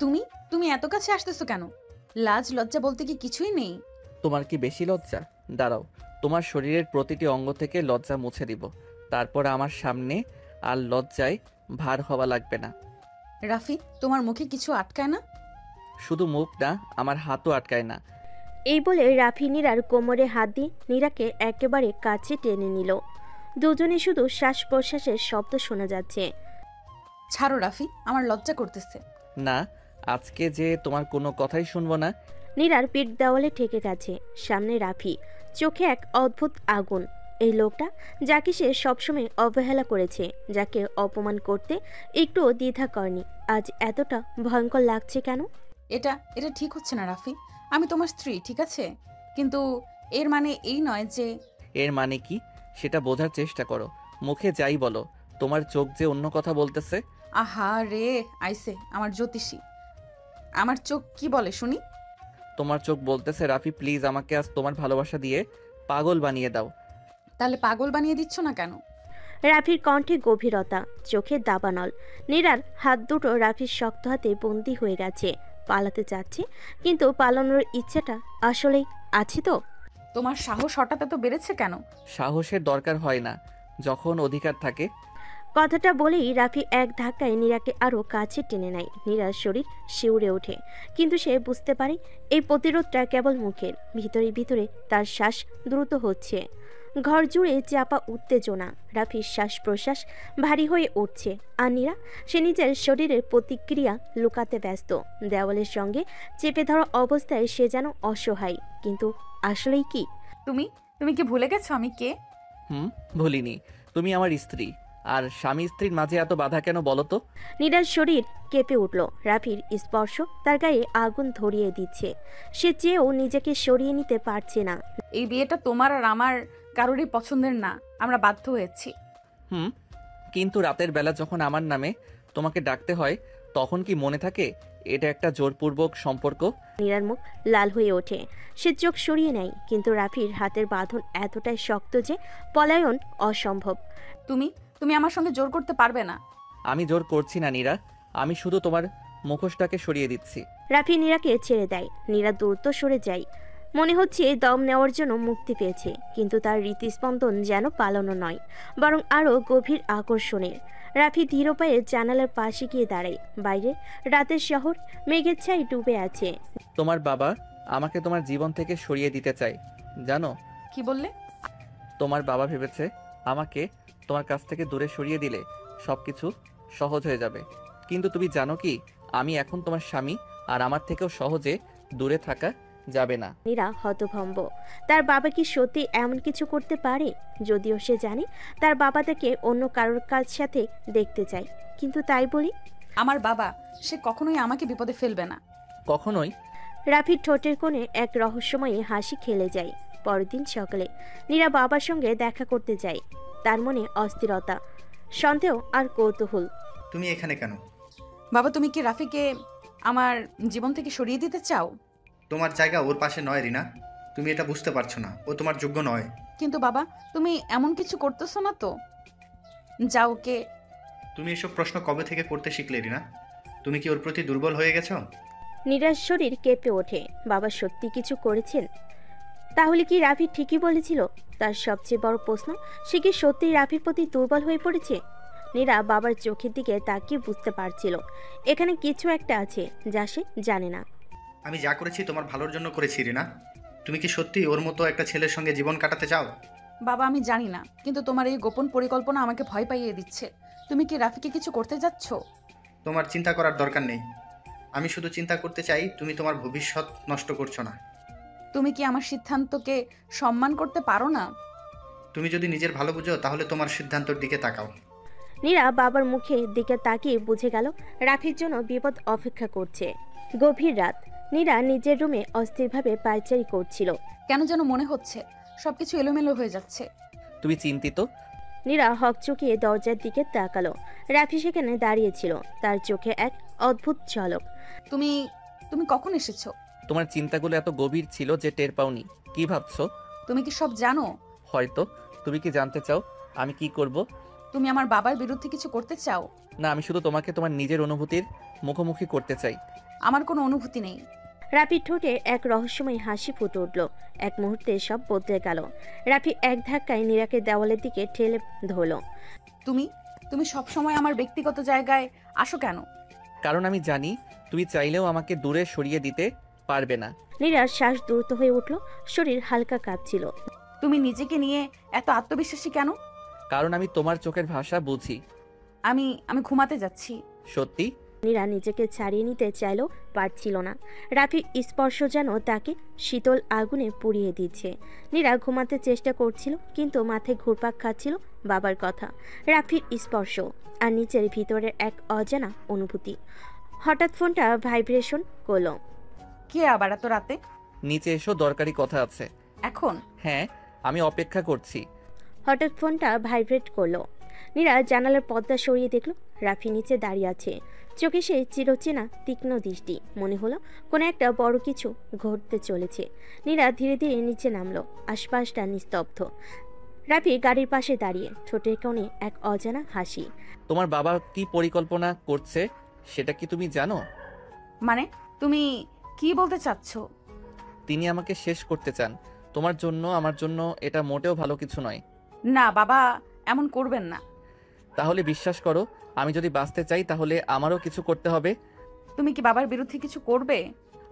তুমি তুমি এত কাছে আসতেছো কেন? লাজ লজ্জা বলতে কি কিছুই নেই? তোমার কি বেশি লজ্জা? দাঁড়াও, তোমার শরীরের প্রতিটি অঙ্গ থেকে লজ্জা মুছে দিব, তারপর আমার সামনে আর লজ্জায় ভার হওয়া লাগবে না। রাফি, তোমার মুখে কিছু আটকায় না? শুধু মুখ না, আমার হাতও আটকায় না। এই বলে রাফি নীরার কোমরে হাত দিয়ে নীরাকে একেবারে কাছে টেনে নিল। দুজনে শুধু শ্বাস প্রশ্বাসের শব্দ শোনা যাচ্ছে। ছাড়ো রাফি, আমার লজ্জা করতেছে। না, আজকে যে তোমার কোনো কথাই শুনবো না। নীরার পিঠ দেওয়ালে ঠেকে গেছে, সামনে রাফি, চোখে এক অদ্ভুত আগুন। এই লোকটা যাকে সে সবসময় অবহেলা করেছে, যাকে অপমান করতে একটুও দ্বিধা করেনি, আজ এতটা ভয়ঙ্কর লাগছে কেন? এটা এটা ঠিক হচ্ছে না রাফি। আমি তোমার স্ত্রী, ঠিক আছে, কিন্তু এর মানে এই নয় যে। এর মানে কি সেটা বোঝার চেষ্টা করো। মুখে যাই বলো, তোমার চোখ যে অন্য কথা বলতেছে। আহা রে, আইসে আমার জ্যোতিষী। আমার চোখ কি বলে শুনি? তোমার চোখ বলতেছে রাফি প্লিজ আমাকে আজ তোমার ভালোবাসা দিয়ে পাগল বানিয়ে দাও। তাহলে পাগল বানিয়ে দিচ্ছ না কেন? রাফির কণ্ঠে গভীরতা, চোখে দাবানল। নীরার হাত দুটো রাফির শক্ত হাতে বন্দী হয়ে গেছে। পালাতে চাচ্ছে, কিন্তু পালানোর ইচ্ছাটা আসলেই আছে তো? তোমার সাহস হঠাৎ এত বেড়েছে কেন? সাহসের দরকার হয় না যখন অধিকার থাকে। কথাটা বলেই রাফি এক ধাক্কায় নীরাকে আরো কাছে টেনে নেয়। নীরার শরীর শিউরে ওঠে, কিন্তু সে বুঝতে পারে এই প্রতিরোধটা কেবল মুখের। ভিতরে ভিতরে তার শ্বাস দ্রুত হচ্ছে, ঘর জুড়ে চাপা উত্তেজনা। রাফির শ্বাস প্রশ্বাস ভারী হয়ে উঠছে, আর নীরা, সে নিজের শরীরের প্রতিক্রিয়া লুকাতে ব্যস্ত। দেওয়ালের সঙ্গে চেপে ধরা অবস্থায় সে যেন অসহায়, কিন্তু আসলেই কি? তুমি তুমি কি ভুলে গেছো আমি কে? ভুলিনি, তুমি আমার স্ত্রী। আর স্বামী স্ত্রীর মাঝে এত বাধা কেন বলো তো? নীরার শরীর কেঁপে উঠল। রাফির স্পর্শ তার গায়ে আগুন ধরিয়ে দিচ্ছে। সে চেয়েও নিজেকে সরিয়ে নিতে পারছে না। এই বিয়েটা তোমার আর আমার কারোরই পছন্দের না, আমরা বাধ্য হয়েছি। হুম কিন্তু রাতের বেলা যখন আমার নামে তোমাকে ডাকতে হয়, তখন কি মনে থাকে এটা একটা জোরপূর্বক সম্পর্ক? নীরার মুখ লাল হয়ে ওঠে, সে চোখ সরিয়ে নেয়, কিন্তু রাফির হাতের বাঁধন এতটাই শক্ত যে পলায়ন অসম্ভব। তুমি তুমি আমার সঙ্গে জোর করতে পারবে না। আমি জোর করছি না নীরা, আমি শুধু তোমার মুখোশটাকে সরিয়ে দিচ্ছি। রাফি নীরাকে ছেড়ে দেয়। নীরা দ্রুত সরে যায়, মনে হচ্ছে দম নেওয়ার জন্য মুক্তি পেয়েছে, কিন্তু তার হৃদস্পন্দন যেন পালানো নয়, বরং আরও গভীর আকর্ষণের। রাফি ধীর পায়ে জানালার পাশে গিয়ে দাঁড়ায়। বাইরে রাতের শহর মেঘের ছাই ডুবে আছে। তোমার বাবা আমাকে তোমার জীবন থেকে সরিয়ে দিতে চায়, জানো? কি বললে? তোমার বাবা ভেবেছে আমাকে তোমার কাছ থেকে দূরে সরিয়ে দিলে সবকিছু সহজ হয়ে যাবে। কিন্তু তুমি জানো কি, আমি এখন তোমার স্বামী, আর আমার থেকেও সহজে দূরে থাকা যাবে না। নীরা হতভম্ব। তার বাবা কি সত্যি এমন কিছু করতে পারে? যদিও সে জানে তার বাবা তাকে অন্য কারোর কাছ সাথে দেখতে চায়, কিন্তু তাই বলি আমার বাবা, সে কখনোই আমাকে বিপদে ফেলবে না। কখনোই। রাফির ঠোঁটের কোণে এক রহস্যময়ী হাসি খেলে যায়। পরদিন সকালে নীরা বাবার সঙ্গে দেখা করতে যায়। তার মনে অস্থিরতা, সন্দেহ আর কৌতূহল। তুমি এখানে কেন? বাবা, তুমি কি রাফিকে আমার জীবন থেকে সরিয়ে দিতে চাও? তোমার জায়গা ওর পাশে নয় রিনা, তুমি এটা বুঝতে পারছো না, ও তোমার যোগ্য নয়। কিন্তু বাবা, তুমি এমন কিছু করতেছো না তো? যাও ওকে। তুমি এসব প্রশ্ন কবে থেকে করতে শিখলে রিনা? তুমি কি ওর প্রতি দুর্বল হয়ে গেছো? নীরার শরীর কেঁপে ওঠে। বাবা সত্যি কিছু করেছেন? তাহলে কি রাফি ঠিকই বলেছিল? তার সবচেয়ে বড় প্রশ্ন, সে কি সত্যিই রাফির প্রতি দুর্বল হয়ে পড়েছে? নীরা বাবার চোখের দিকে তাকিয়ে বুঝতে পারছিল এখানে কিছু একটা আছে যা সে জানে না। আমি যা করেছি তোমার ভালোর জন্য করেছি রিনা। তুমি কি সত্যি ওর মতো একটা ছেলের সঙ্গে জীবন কাটাতে চাও? বাবা, আমি জানি না, কিন্তু তোমার এই গোপন পরিকল্পনা আমাকে ভয় পাইয়ে দিচ্ছে। তুমি কি রাফিকে কিছু করতে যাচ্ছ? তোমার চিন্তা করার দরকার নেই। আমি শুধু চিন্তা করতে চাই তুমি তোমার ভবিষ্যৎ নষ্ট করছো না। তুমি কি আমার সিদ্ধান্তকে সম্মান করতে পারো না? তুমি যদি নিজের ভালো বুঝো তাহলে তোমার সিদ্ধান্তের দিকে তাকাও। নীরা বাবার মুখের দিকে তাকিয়ে বুঝে গেল রাফির জন্য বিপদ অপেক্ষা করছে। গভীর রাত, নীরা নিজের রুমে অস্থিরভাবে পায়চারি করছিল। কেন যেন মনে হচ্ছে সবকিছু এলোমেলো হয়ে যাচ্ছে। তুমি চিন্তিত? নীরা হকচকিয়ে দরজার দিকে তাকালো। রাফি সেখানে দাঁড়িয়েছিল, তার চোখে এক অদ্ভুত ঝলক। তুমি তুমি কখন এসেছো? তোমার চিন্তাগুলো এত গভীর ছিল যে টের পাওনি। কি ভাবছো? তুমি কি সব জানো? হয়তো। তুমি কি জানতে চাও আমি কি করব? তুমি আমার বাবার বিরুদ্ধে কিছু করতে চাও? না, আমি শুধু তোমাকে তোমার নিজের অনুভূতির মুখোমুখি করতে চাই। আমার কোনো অনুভূতি নেই। রাফির ঠোঁটে এক রহস্যময় হাসি ফুটে উঠল। এক মুহূর্তে সব বদলে গেল। রাফি এক ধাক্কায় নীরাকে দেওয়ালের দিকে ঠেলে ধরল। তুমি তুমি সবসময় আমার ব্যক্তিগত জায়গায় আসো কেন? কারণ আমি জানি তুমি চাইলেও আমাকে দূরে সরিয়ে দিতে পারবে না। নীরার শ্বাস দ্রুত হয়ে উঠল, শরীর হালকা কাঁপছিল। তুমি নিজেকে নিয়ে এত আত্মবিশ্বাসী কেন? কারণ আমি তোমার চোখের ভাষা বুঝি। আমি আমি ঘুমাতে যাচ্ছি। সত্যি? নীরা নিজেকে ছাড়িয়ে নিতে চাইলেও পারছিল না। রাফির স্পর্শ যেন তাকে শীতল আগুনে পুড়িয়ে দিচ্ছে। নীরা ঘুমাতে চেষ্টা করছিল, কিন্তু মাথায় ঘুরপাক খাচ্ছিল বাবার কথা, রাফির স্পর্শ আর নিচের ভিতরের এক অজানা অনুভূতি। হঠাৎ ফোনটা ভাইব্রেশন করলো। কে আবার এত রাতে? নিচে এসো, দরকারি কথা আছে। এখন? হ্যাঁ, আমি অপেক্ষা করছি। হঠাৎ ফোনটা ভাইব্রেট করলো। নীরা জানালার পর্দা সরিয়ে দেখল রাফি নিচে দাঁড়িয়ে আছে। চোখে সে চিরচেনা তীক্ষ্ণ দৃষ্টি। মনে হলো কোনো একটা বড় কিছু ঘটতে চলেছে। নীরা ধীরে ধীরে নিচে নামলো। আশপাশটা নিস্তব্ধ। রাফি গাড়ির পাশে দাঁড়িয়ে, ঠোঁটের কোণে এক অজানা হাসি। তোমার বাবা কি পরিকল্পনা করছে সেটা কি তুমি জানো? মানে তুমি কি বলতে চাচ্ছ? তিনি আমাকে শেষ করতে চান। তোমার জন্য, আমার জন্য এটা মোটেও ভালো কিছু নয়। না বাবা, এমন করবেন না। তাহলে বিশ্বাস করো, আমি যদি বাঁচতে চাই তাহলে আমারও কিছু করতে হবে। তুমি কি বাবার বিরুদ্ধে কিছু করবে?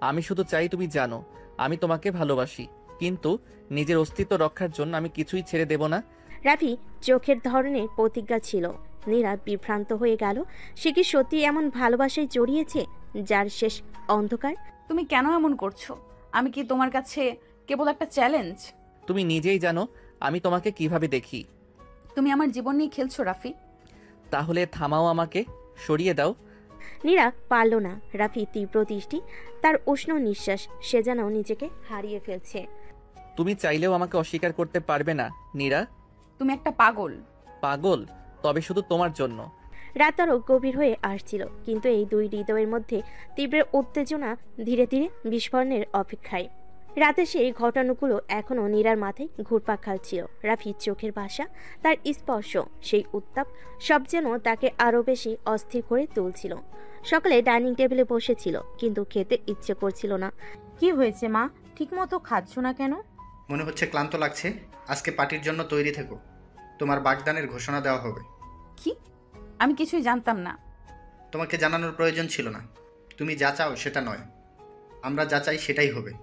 আমি শুধু চাই তুমি জানো আমি তোমাকে ভালোবাসি, কিন্তু নিজের অস্তিত্ব রক্ষার জন্য আমি কিছুই ছেড়ে দেব না। রাফি চোখের ধরনের প্রতিজ্ঞা ছিল। নীরা বিভ্রান্ত হয়ে গেল। সে কি সত্যি এমন ভালোবাসায় জড়িয়েছে যার শেষ অন্ধকার? তুমি কেন এমন করছো? আমি কি তোমার কাছে কেবল একটা চ্যালেঞ্জ? তুমি নিজেই জানো আমি তোমাকে কিভাবে দেখি। তুমি আমার জীবন নিয়ে খেলছো রাফি। তাহলে থামাও, আমাকে সরিয়ে দাও। নীরা পারল না। রাফি তীব্র দৃষ্টি, তার উষ্ণ নিঃশ্বাস, সে যেন নিজেকে হারিয়ে ফেলছে। তুমি চাইলেও আমাকে অস্বীকার করতে পারবে না নীরা। তুমি একটা পাগল। পাগল? তবে শুধু তোমার জন্য। রাত আরও গভীর হয়ে আসছিল, কিন্তু এই দুই হৃদয়ের মধ্যে তীব্র উত্তেজনা ধীরে ধীরে বিস্ফোরণের অপেক্ষায়। রাতে সেই ঘটনাগুলো এখনও নীরার মাথায় ঘুরপাক খাচ্ছিল। রাফির চোখের ভাষা, তার স্পর্শ, সেই উত্তাপ, সব যেন তাকে আরও বেশি অস্থির করে তুলছিল। সকালে ডাইনিং টেবিলে বসেছিল, কিন্তু খেতে ইচ্ছে করছিল না। কি হয়েছে মা, ঠিকমতো খাচ্ছ না কেন? মনে হচ্ছে ক্লান্ত লাগছে। আজকে পার্টির জন্য তৈরি থেকো। তোমার বাগদানের ঘোষণা দেওয়া হবে। কি? আমি কিছুই জানতাম না। তোমাকে জানানোর প্রয়োজন ছিল না। তুমি যা চাও সেটা নয়, আমরা যা চাই সেটাই হবে।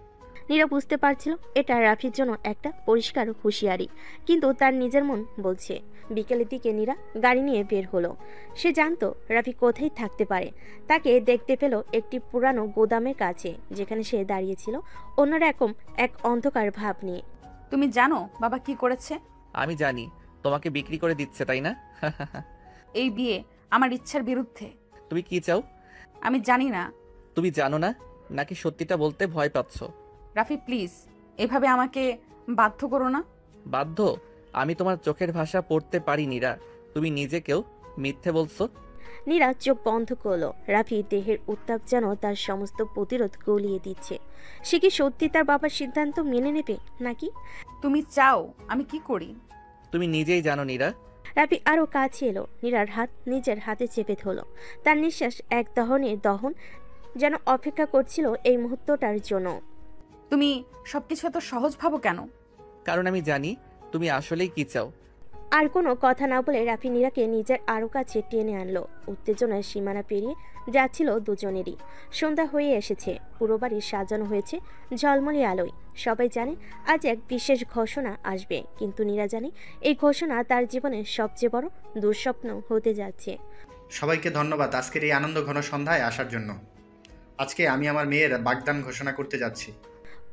নীরা বুঝতে পারছিল এটা রাফির জন্য একটা পরিষ্কার হুঁশিয়ারি, কিন্তু তার নিজের মন বলছে। বিকেলের দিকে নীরা গাড়ি নিয়ে বের হলো। সে জানতো রাফি কোথায় থাকতে পারে। তাকে দেখতে পেল একটি পুরানো গোদামের কাছে, যেখানে সে দাঁড়িয়েছিল অন্যরকম এক অন্ধকার ভাব নিয়ে। তুমি জানো বাবা কি করেছে? আমি জানি, তোমাকে বিক্রি করে দিচ্ছে, তাই না? এই বিয়ে আমার ইচ্ছার বিরুদ্ধে। তুমি কি চাও? আমি জানি না। তুমি জানো না, নাকি সত্যিটা বলতে ভয় পাচ্ছ? রাফি প্লিজ, এভাবে আমাকে বাধ্য করো না। বাধ্য? আমি তোমার চোখের ভাষা পড়তে পারি নীরা। তুমি নিজেকেও মিথ্যে বলছো। নীরা চোখ বন্ধ করলো। রাফি দেহের উত্তাপ যেন তার সমস্ত প্রতিরোধ গলিয়ে দিচ্ছে। সে কি সত্যি তার বাবার সিদ্ধান্ত মেনে নেবে, নাকি? তুমি চাও আমি কি করি? তুমি নিজেই জানো নীরা। রাফি আরো কাছে এলো। নীরার হাত নিজের হাতে চেপে ধরল। তার নিঃশ্বাস এক দহনের দহন, যেন অপেক্ষা করছিল এই মুহূর্তটার জন্য। তুমি সবকিছু এত সহজ ভাবো কেন? কারণ আমি জানি তুমি আসলেই কি চাও। আর কোনো কথা না বলে রাফি নীরাকে নিজের আরো কাছে টেনে আনলো। উত্তেজনার সীমানা পেরিয়ে যাচ্ছিল দুজনেরই। সন্ধ্যা হয়ে এসেছে। পুরো বাড়ি সাজানো হয়েছে ঝলমলে আলোয়। সবাই জানে আজ এক বিশেষ ঘোষণা আসবে, কিন্তু নীরা জানে এই ঘোষণা তার জীবনের সবচেয়ে বড় দুঃস্বপ্ন হতে যাচ্ছে। সবাইকে ধন্যবাদ আজকের এই আনন্দ ঘন সন্ধ্যায় আসার জন্য। আজকে আমি আমার মেয়ের বাগদান ঘোষণা করতে যাচ্ছি।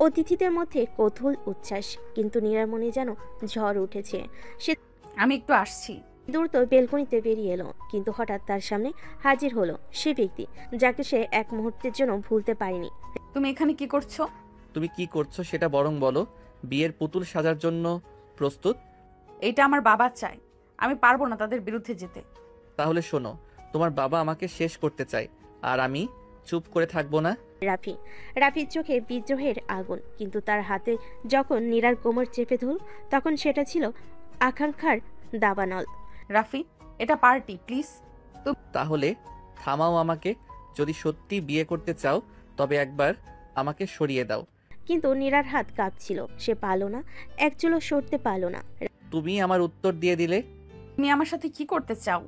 অতিথিদের মধ্যে কৌতূহল উচ্ছ্বাস, কিন্তু নীরার মনে যেন ঝড় উঠেছে। সে আমি একটু আসছি। দ্রুত বেলকনিতে বেরিয়ে এলো, কিন্তু হঠাৎ তার সামনে হাজির হলো সে ব্যক্তি যাকে সে এক মুহূর্তের জন্য ভুলতে পারেনি। তুমি এখানে কি করছো? তুমি কি করছো সেটা বরং বলো। বিয়ের পুতুল সাজার জন্য প্রস্তুত? এইটা আমার বাবা চায়। আমি পারবো না তাদের বিরুদ্ধে যেতে। তাহলে শোনো, তোমার বাবা আমাকে শেষ করতে চায়, আর আমি চুপ করে থাকবো না। রাফির চোখে বিদ্রোহের আগুন, কিন্তু তার হাতে যখন নীরার কোমর চেপে ধরল, তখন সেটা ছিল আকাঙ্ক্ষার দাবানল। রাফি, এটা পার্টি, প্লিজ। তাহলে থামাও আমাকে। যদি সত্যি বিয়ে করতে চাও তবে একবার আমাকে সরিয়ে দাও। কিন্তু নীরার হাত কাঁপছিল, সে পারল না, এক চুলও সরতে পারল না। তুমি আমার উত্তর দিয়ে দিলে। তুমি আমার সাথে কি করতে চাও?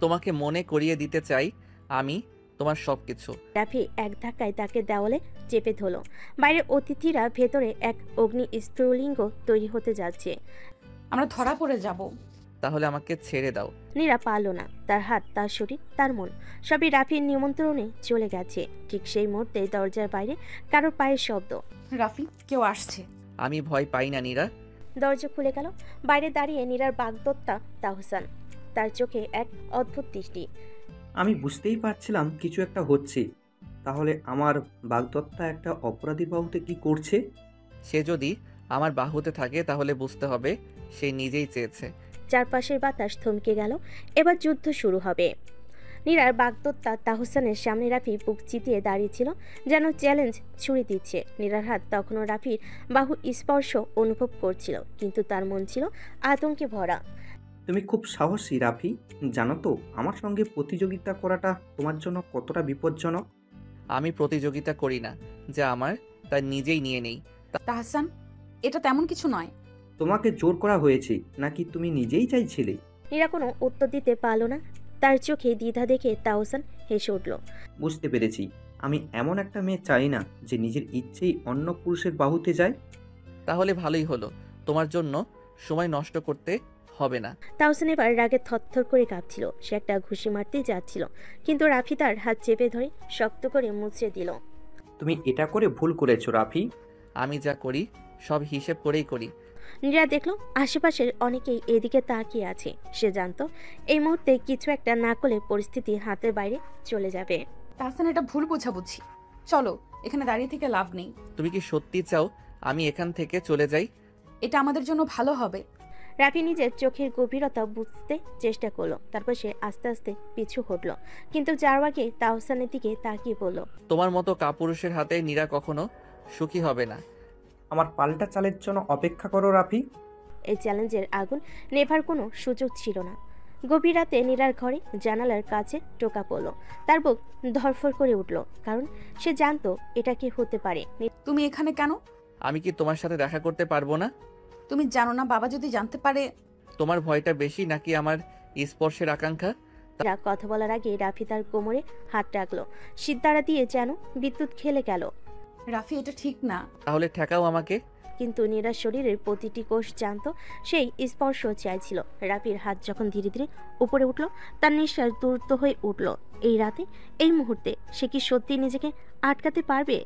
তোমাকে মনে করিয়ে দিতে চাই আমি তোমার সবকিছু। রাফি এক ধাক্কায় তাকে দেওয়ালে চেপে ধরল। বাইরের অতিথিরা ভেতরে এক অগ্নি স্ফুলিঙ্গ তৈরি হতে যাচ্ছে। আমরা ধরা পড়ে যাব। তাহলে আমাকে ছেড়ে দাও। নীরা পারল না, তার হাত, তার শরীর, তার মন সবই রাফির নিমন্ত্রণে চলে গেছে। ঠিক সেই মুহূর্তে দরজার বাইরে কারোর পায়ের শব্দ। রাফি, কেউ আসছে। আমি ভয় পাই না নীরা। দরজা খুলে গেল। বাইরে দাঁড়িয়ে নীরার বাগদত্তা তাহসান, তার চোখে এক অদ্ভুত দৃষ্টি। আমি বুঝতেই পারছিলাম কিছু একটা হচ্ছে। তাহলে আমার বাগদত্তা একটা অপরাধীর বাহুতে কি করছে? সে যদি আমার বাহুতে থাকে তাহলে বুঝতে হবে সে নিজেই চেয়েছে। চারপাশের বাতাস থমকে গেল। এবার যুদ্ধ শুরু হবে। নীরার বাগদত্তা তাহসানের সামনে রাফি বুক চিতিয়ে দাঁড়িয়েছিল, যেন চ্যালেঞ্জ ছুড়ে দিচ্ছে। নীরার হাত তখনও রাফির বাহু স্পর্শ অনুভব করছিল, কিন্তু তার মন ছিল আতঙ্কে ভরা। তুমি খুব সাহসী রাফি। জানো তো আমার সঙ্গে প্রতিযোগিতা করাটা তোমার জন্য কতটা বিপজ্জনক? আমি প্রতিযোগিতা করি না, যা আমার তা নিজেই নিয়ে নেই। তাহসান, এটা তেমন কিছু নয়। তোমাকে জোর করা হয়েছে নাকি তুমি নিজেই চাইছিলে? নীরা কোনো উত্তর দিতে পারল না। তার চোখে দ্বিধা দেখে তাহসান হেসে উঠল। বুঝতে পেরেছি। আমি এমন একটা মেয়ে চাই না যে নিজের ইচ্ছেই অন্য পুরুষের বাহুতে যায়। তাহলে ভালোই হলো, তোমার জন্য সময় নষ্ট করতে হবে না। তাহসান এবার রাগে থরথর করে কাঁপছিল। সে একটা ঘুষি মারতেই যাচ্ছিল, কিন্তু রাফি তার হাত চেপে ধরে শক্ত করে মুচড়ে দিল। তুমি এটা করে ভুল করেছো রাফি। আমি যা করি সব হিসেব করেই করি। নীরা দেখলো আশেপাশের অনেকেই এদিকে তাকিয়ে আছে। সে জানতো এই মুহূর্তে কিছু একটা না করলে পরিস্থিতি হাতের বাইরে চলে যাবে। তাহসান, এটা ভুল বোঝাবুঝি। চলো, এখানে দাঁড়িয়ে থেকে লাভ নেই। তুমি কি সত্যি চাও আমি এখান থেকে চলে যাই? এটা আমাদের জন্য ভালো হবে। রাফি নিজের চোখের গভীরতা বুঝতে চেষ্টা করলো। তারপর সে আস্তে আস্তে পিছু হটলো, কিন্তু যার আগে তাহসানের দিকে তাকিয়ে বলল, তোমার মতো কাপুরুষের হাতে নীরা কখনো সুখী হবে না। আমার পাল্টা চালের জন্য অপেক্ষা করো রাফি। এই চ্যালেঞ্জের আগুন নেভার কোনো সুযোগ ছিল না। গভীর রাতে নীরার ঘরে জানালার কাছে টোকা পড়ল। তার বুক ধরফর করে উঠল, কারণ সে জানতো এটা কি হতে পারে। তুমি এখানে কেন? আমি কি তোমার সাথে দেখা করতে পারবো না? তুমি জানো না বাবা যদি জানতে পারে? তোমার ভয়টা বেশি নাকি আমার স্পর্শের আকাঙ্ক্ষা? নীরা কথা বলার আগে রাফি তার কোমরে হাত রাখলো। সিদ্ধারা দিয়ে যেন বিদ্যুৎ খেলে গেল। রাফি, এটা ঠিক না। তাহলে ঠেকাও আমাকে। কিন্তু নীরার শরীরের প্রতিটি কোষ জানত সেই স্পর্শ চাইছিল। রাফির হাত যখন ধীরে ধীরে উপরে উঠল, তার নিঃশ্বাস দ্রুত হয়ে উঠল। এই রাতে, এই মুহূর্তে সে কি সত্যি নিজেকে আটকাতে পারবে?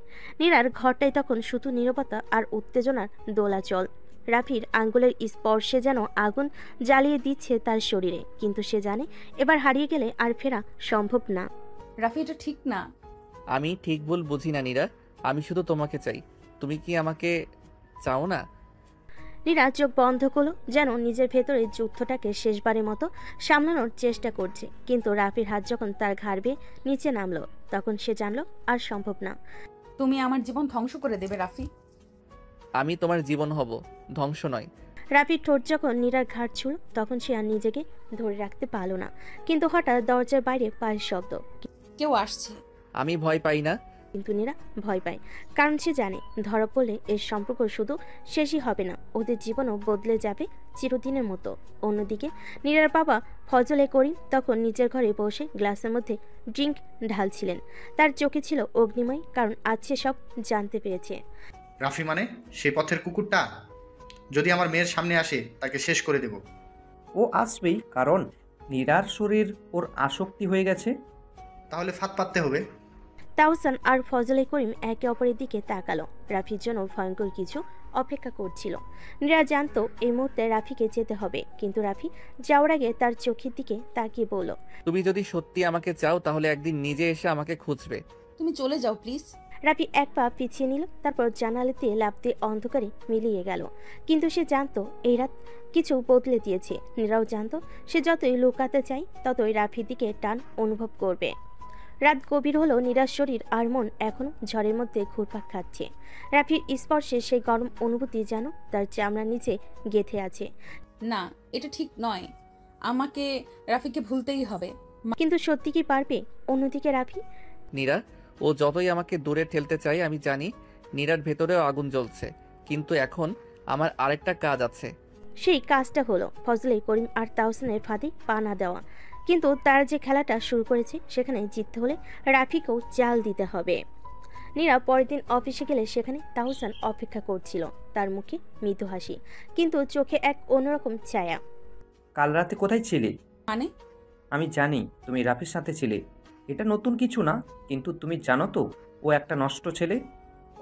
নীরার ঘরটাই তখন শুধু নীরবতা আর উত্তেজনার দোলাচল। রাফির আঙ্গুলের স্পর্শে যেন আগুন জ্বালিয়ে দিচ্ছে তার শরীরে, কিন্তু সে জানে এবার হারিয়ে গেলে আর ফেরা সম্ভব না। রাফি, এটা ঠিক না। আমি ঠিক ভুল বুঝি না নীরা, আমি শুধু তোমাকে চাই। তুমি কি আমাকে চাও না? নীরা চোখ বন্ধ করলো, যেন নিজের ভেতরে যুদ্ধটাকে শেষবারের মতো সামলানোর চেষ্টা করছে। কিন্তু রাফির হাত যখন তার ঘাড় বেয়ে নিচে নামলো, তখন সে জানলো আর সম্ভব না। তুমি আমার জীবন ধ্বংস করে দেবে রাফি। আমি তোমার জীবন হব, ধ্বংস নয়। রাফির ঠোঁট যখন নীরার ঘাড় ছুঁল, তখন সে আর নিজেকে ধরে রাখতে পারল না। কিন্তু হঠাৎ দরজার বাইরে পায়ের শব্দ। কেউ আসছে। আমি ভয় পাই না। কিন্তু নীরা ভয় পায়, কারণ সে জানে ধরা পড়লে এর সম্পর্ক শুধু শেষই হবে না, ওদের জীবনও বদলে যাবে চিরদিনের মতো। অন্যদিকে নীরার বাবা ফজলে করিম তখন নিজের ঘরে বসে গ্লাসের মধ্যে ড্রিঙ্ক ঢালছিলেন। তার চোখে ছিল অগ্নিময়, কারণ আজ সে সব জানতে পেরেছে। রাফি মানে সে পথের কুকুরটা? যদি আমার মেয়ের সামনে আসে তাকে শেষ করে দেব। ও আসবেই, কারণ নীরার শরীর ওর আসক্তি হয়ে গেছে। তাহলে ফাঁদ পাততে হবে। তাহসান আর ফজলে করিম একে অপরের দিকে তাকালো। রাফির জন্য ভয়ঙ্কর কিছু অপেক্ষা করছিল। নীরা জানতো এই মুহূর্তে রাফিকে যেতে হবে, কিন্তু রাফি যাওয়ার আগে তার চোখের দিকে তাকিয়ে বলল, তুমি যদি সত্যি আমাকে চাও তাহলে একদিন নিজে এসে আমাকে খুঁজবে। তুমি চলে যাও প্লিজ। রাফি এক পা পিছিয়ে নিল, তারপর জানালাতে লাফ দিয়ে অন্ধকারে মিলিয়ে গেল। কিন্তু সে জানতো এই রাত কিছু বদলে দিয়েছে। নীরাও জানতো সে যতই লুকাতে চায় ততই রাফির দিকে টান অনুভব করবে। রাত গভীর হলেও নীরার শরীর আর মন এখনো ঝড়ের মধ্যে ঘুরপাক খাচ্ছে। রাফির স্পর্শে সেই গরম অনুভূতি যেন তার চামড়ার নিচে গেঁথে আছে। না, এটা ঠিক নয়। আমাকে রাফিকে ভুলতেই হবে। কিন্তু সত্যি কি পারবে? অন্যদিকে রাফি নীরা, ও যতই আমাকে দূরে ঠেলতে চায়, আমি জানি নীরার ভেতরেও আগুন জ্বলছে। কিন্তু এখন আমার আরেকটা কাজ আছে। সেই কাজটা হলো ফজলে করিম আর তাহসানের ফাঁদে পা না দেওয়া। কিন্তু তারা যে খেলাটা শুরু করেছে সেখানে জিততে হলে রাফিকেও জাল দিতে হবে। নীরা পরের দিন অফিসে গেলে সেখানে তাহসান অপেক্ষা করছিল। তার মুখে মৃদু হাসি, কিন্তু চোখে এক অন্যরকম ছায়া। কাল রাতে কোথায় ছিলে? মানে? আমি জানি তুমি রাফির সাথে ছিলে। এটা নতুন কিছু না, কিন্তু তুমি জানো তো ও একটা নষ্ট ছেলে।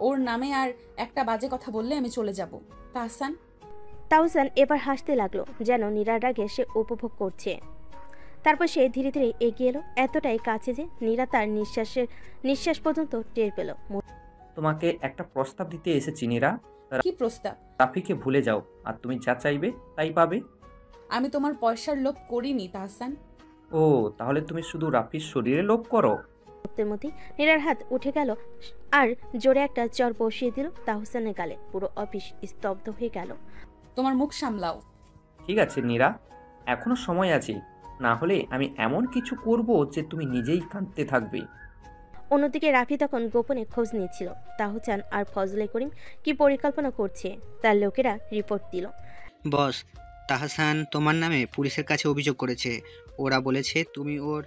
ওর নামে আর একটা বাজে কথা বললে আমি চলে যাব। তাহসান। তাহসান এবার হাসতে লাগলো, যেন নীরার রাগে সে উপভোগ করছে। তারপর সে ধীরে ধীরে এগিয়ে এলো, এতটাই কাছে যে নীরা তার নিঃশ্বাস পর্যন্ত টের পেল। তোমাকে একটা প্রস্তাব দিতে এসেছি নীরা। কি প্রস্তাব? রাফিকে ভুলে যাও, আর তুমি যা চাইবে তাই পাবে। আমি তোমার পয়সার লোভ করিনি তাহসান। ও, তাহলে তুমি শুধু রাফির শরীরে লোভ করো? মুহূর্তের মধ্যেই নীরার হাত উঠে গেল আর জোরে একটা চর বসিয়ে দিল তাহসানের গালে। পুরো অফিস স্তব্ধ হয়ে গেল। তোমার মুখ সামলাও। ঠিক আছে নীরা, এখনো সময় আছে, না হলে আমি এমন কিছু করব যে তুমি নিজেই কাঁদতে থাকবে। অন্যদিকে রাফি তখন গোপনে খোঁজ নিচ্ছিল তাহসান আর ফজলে করিম কি পরিকল্পনা করছে। তার লোকেরা রিপোর্ট দিল। বস, তাহসান তোমার নামে পুলিশের কাছে অভিযোগ করেছে। ওরা বলেছে তুমি ওর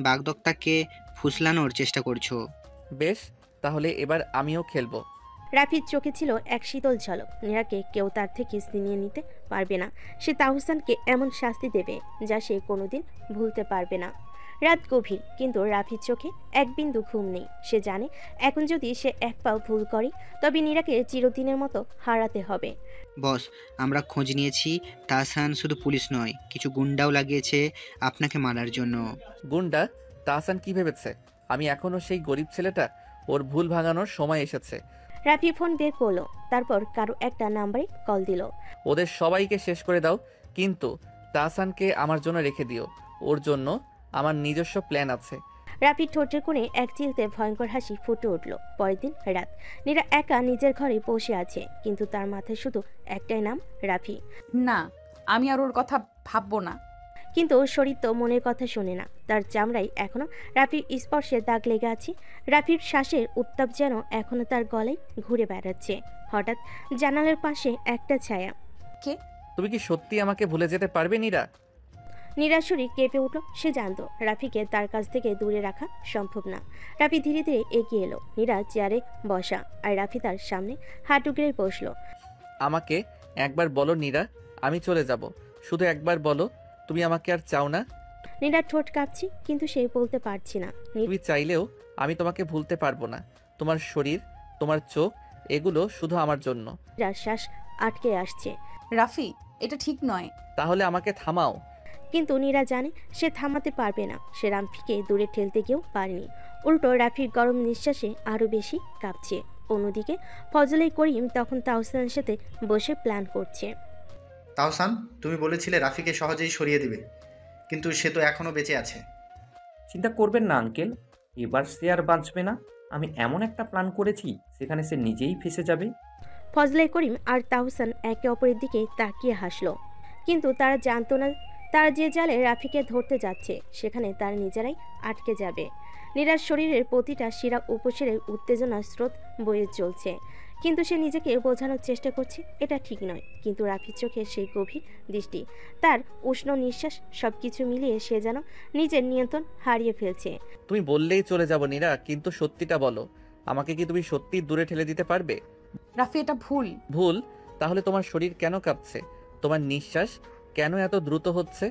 বাগদত্তাকে ফুসলানোর চেষ্টা করছো। বেশ, তাহলে এবার আমিও খেলবো। রাফির চোখে ছিল এক শীতল ঝলক। নীরাকে কেউ তার থেকে ছিনিয়ে নিতে পারবে না। সে তাহসানকে এমন শাস্তি দেবে যা সে কোনোদিন ভুলতে পারবে না। রাত গভীর, কিন্তু রাফির চোখে এক বিন্দু ঘুম নেই। সে জানে এখন যদি সে এক পাও ভুল করে তবে নীরাকে চিরদিনের মতো হারাতে হবে। বস, আমরা খোঁজ নিয়েছি। তাহসান শুধু পুলিশ নয়, কিছু গুন্ডাও লাগিয়েছে আপনাকে মারার জন্য। গুন্ডা? তাহসান কি ভেবেছে আমি এখনো সেই গরিব ছেলেটা? ওর ভুল ভাঙানোর সময় এসেছে। রাফি ফোন বের করলো, তারপর কারো একটা নাম্বারে কল দিল। ওদের সবাইকে শেষ করে দাও, কিন্তু তাহসানকে আমার জন্য রেখে দিও। ওর জন্য আমার নিজস্ব প্ল্যান আছে। রাফির ঠোঁটের কোণে এক চিলতে ভয়ঙ্কর হাসি ফুটে উঠল। পরের দিন রাত, নীরা একা নিজের ঘরে বসে আছে, কিন্তু তার মাথায় শুধু একটাই নাম, রাফি। না, আমি আর ওর কথা ভাববো না। কিন্তু শরীর তো মনের কথা শোনে না। তার চামড়ায় এখনো রাফির স্পর্শে দাগ লেগে আছে। রাফির শ্বাসের উত্তাপ যেন এখনো তার গলায় ঘুরে বেড়াচ্ছে। হঠাৎ জানালার পাশে একটা ছায়া। কে? তুমি কি সত্যি আমাকে ভুলে যেতে পারবে নীরা? নীরার শরীর কেঁপে উঠল। সে জানতো রাফিকে তার কাছ থেকে দূরে রাখা সম্ভব না। রাফি ধীরে ধীরে এগিয়ে এলো। নীরা চেয়ারে বসা, আর রাফি তার সামনে হাঁটু গেড়ে বসলো। আমাকে একবার বলো নীরা, আমি চলে যাব। শুধু একবার বলো, তুমি আমাকে আর চাও না? নীরার ঠোঁট কাঁপছে, কিন্তু সে বলতে পারছি না। তুমি চাইলেও আমি তোমাকে ভুলতে পারবো না। তোমার শরীর, তোমার চোখ, এগুলো শুধু আমার জন্য। নীরার শ্বাস আটকে আসছে। রাফি, এটা ঠিক নয়। তাহলে আমাকে থামাও। কিন্তু নীরা জানে সে থামাতে পারবে না। সে রাফিকে দূরে ঠেলতে গিয়েও পারেনি। উল্টো রাফির গরম নিঃশ্বাসে আরো বেশি কাঁপছে। অন্যদিকে ফজলে করিম তখন তাহসানের সাথে বসে প্ল্যান করছে। তাহসান, তুমি বলেছিলে রাফিকে সহজেই সরিয়ে দিবে, কিন্তু সে তো এখনো বেঁচে আছে। চিন্তা করবেন না আঙ্কেল, এবার সে আর বাঁচবে না। আমি এমন একটা প্ল্যান করেছি সেখানে সে নিজেই ফেসে যাবে। ফজলে করিম আর তাহসান একে অপরের দিকে তাকিয়ে হাসলো, কিন্তু তারা জানতো না তারা যে জালে রাফিকে ধরতে যাচ্ছে সেখানে তারা নিজেরাই আটকে যাবে। নীরার শরীরের প্রতিটা শিরা উপশিরে উত্তেজনার স্রোত বয়ে চলছে, কিন্তু সে নিজেকে বোঝানোর চেষ্টা করছে এটা ঠিক নয়। কিন্তু রাফির চোখে সেই গভীর দৃষ্টি, তার উষ্ণ নিঃশ্বাস, সবকিছু মিলিয়ে সে যেন নিজের নিয়ন্ত্রণ হারিয়ে ফেলছে। তুমি বললেই চলে যাব নীরা, কিন্তু সত্যিটা বলো, আমাকে কি তুমি সত্যি দূরে ঠেলে দিতে পারবে? রাফি, এটা ভুল। ভুল? তাহলে তোমার শরীর কেন কাঁপছে? তোমার নিঃশ্বাস কেন এত দ্রুত হচ্ছে?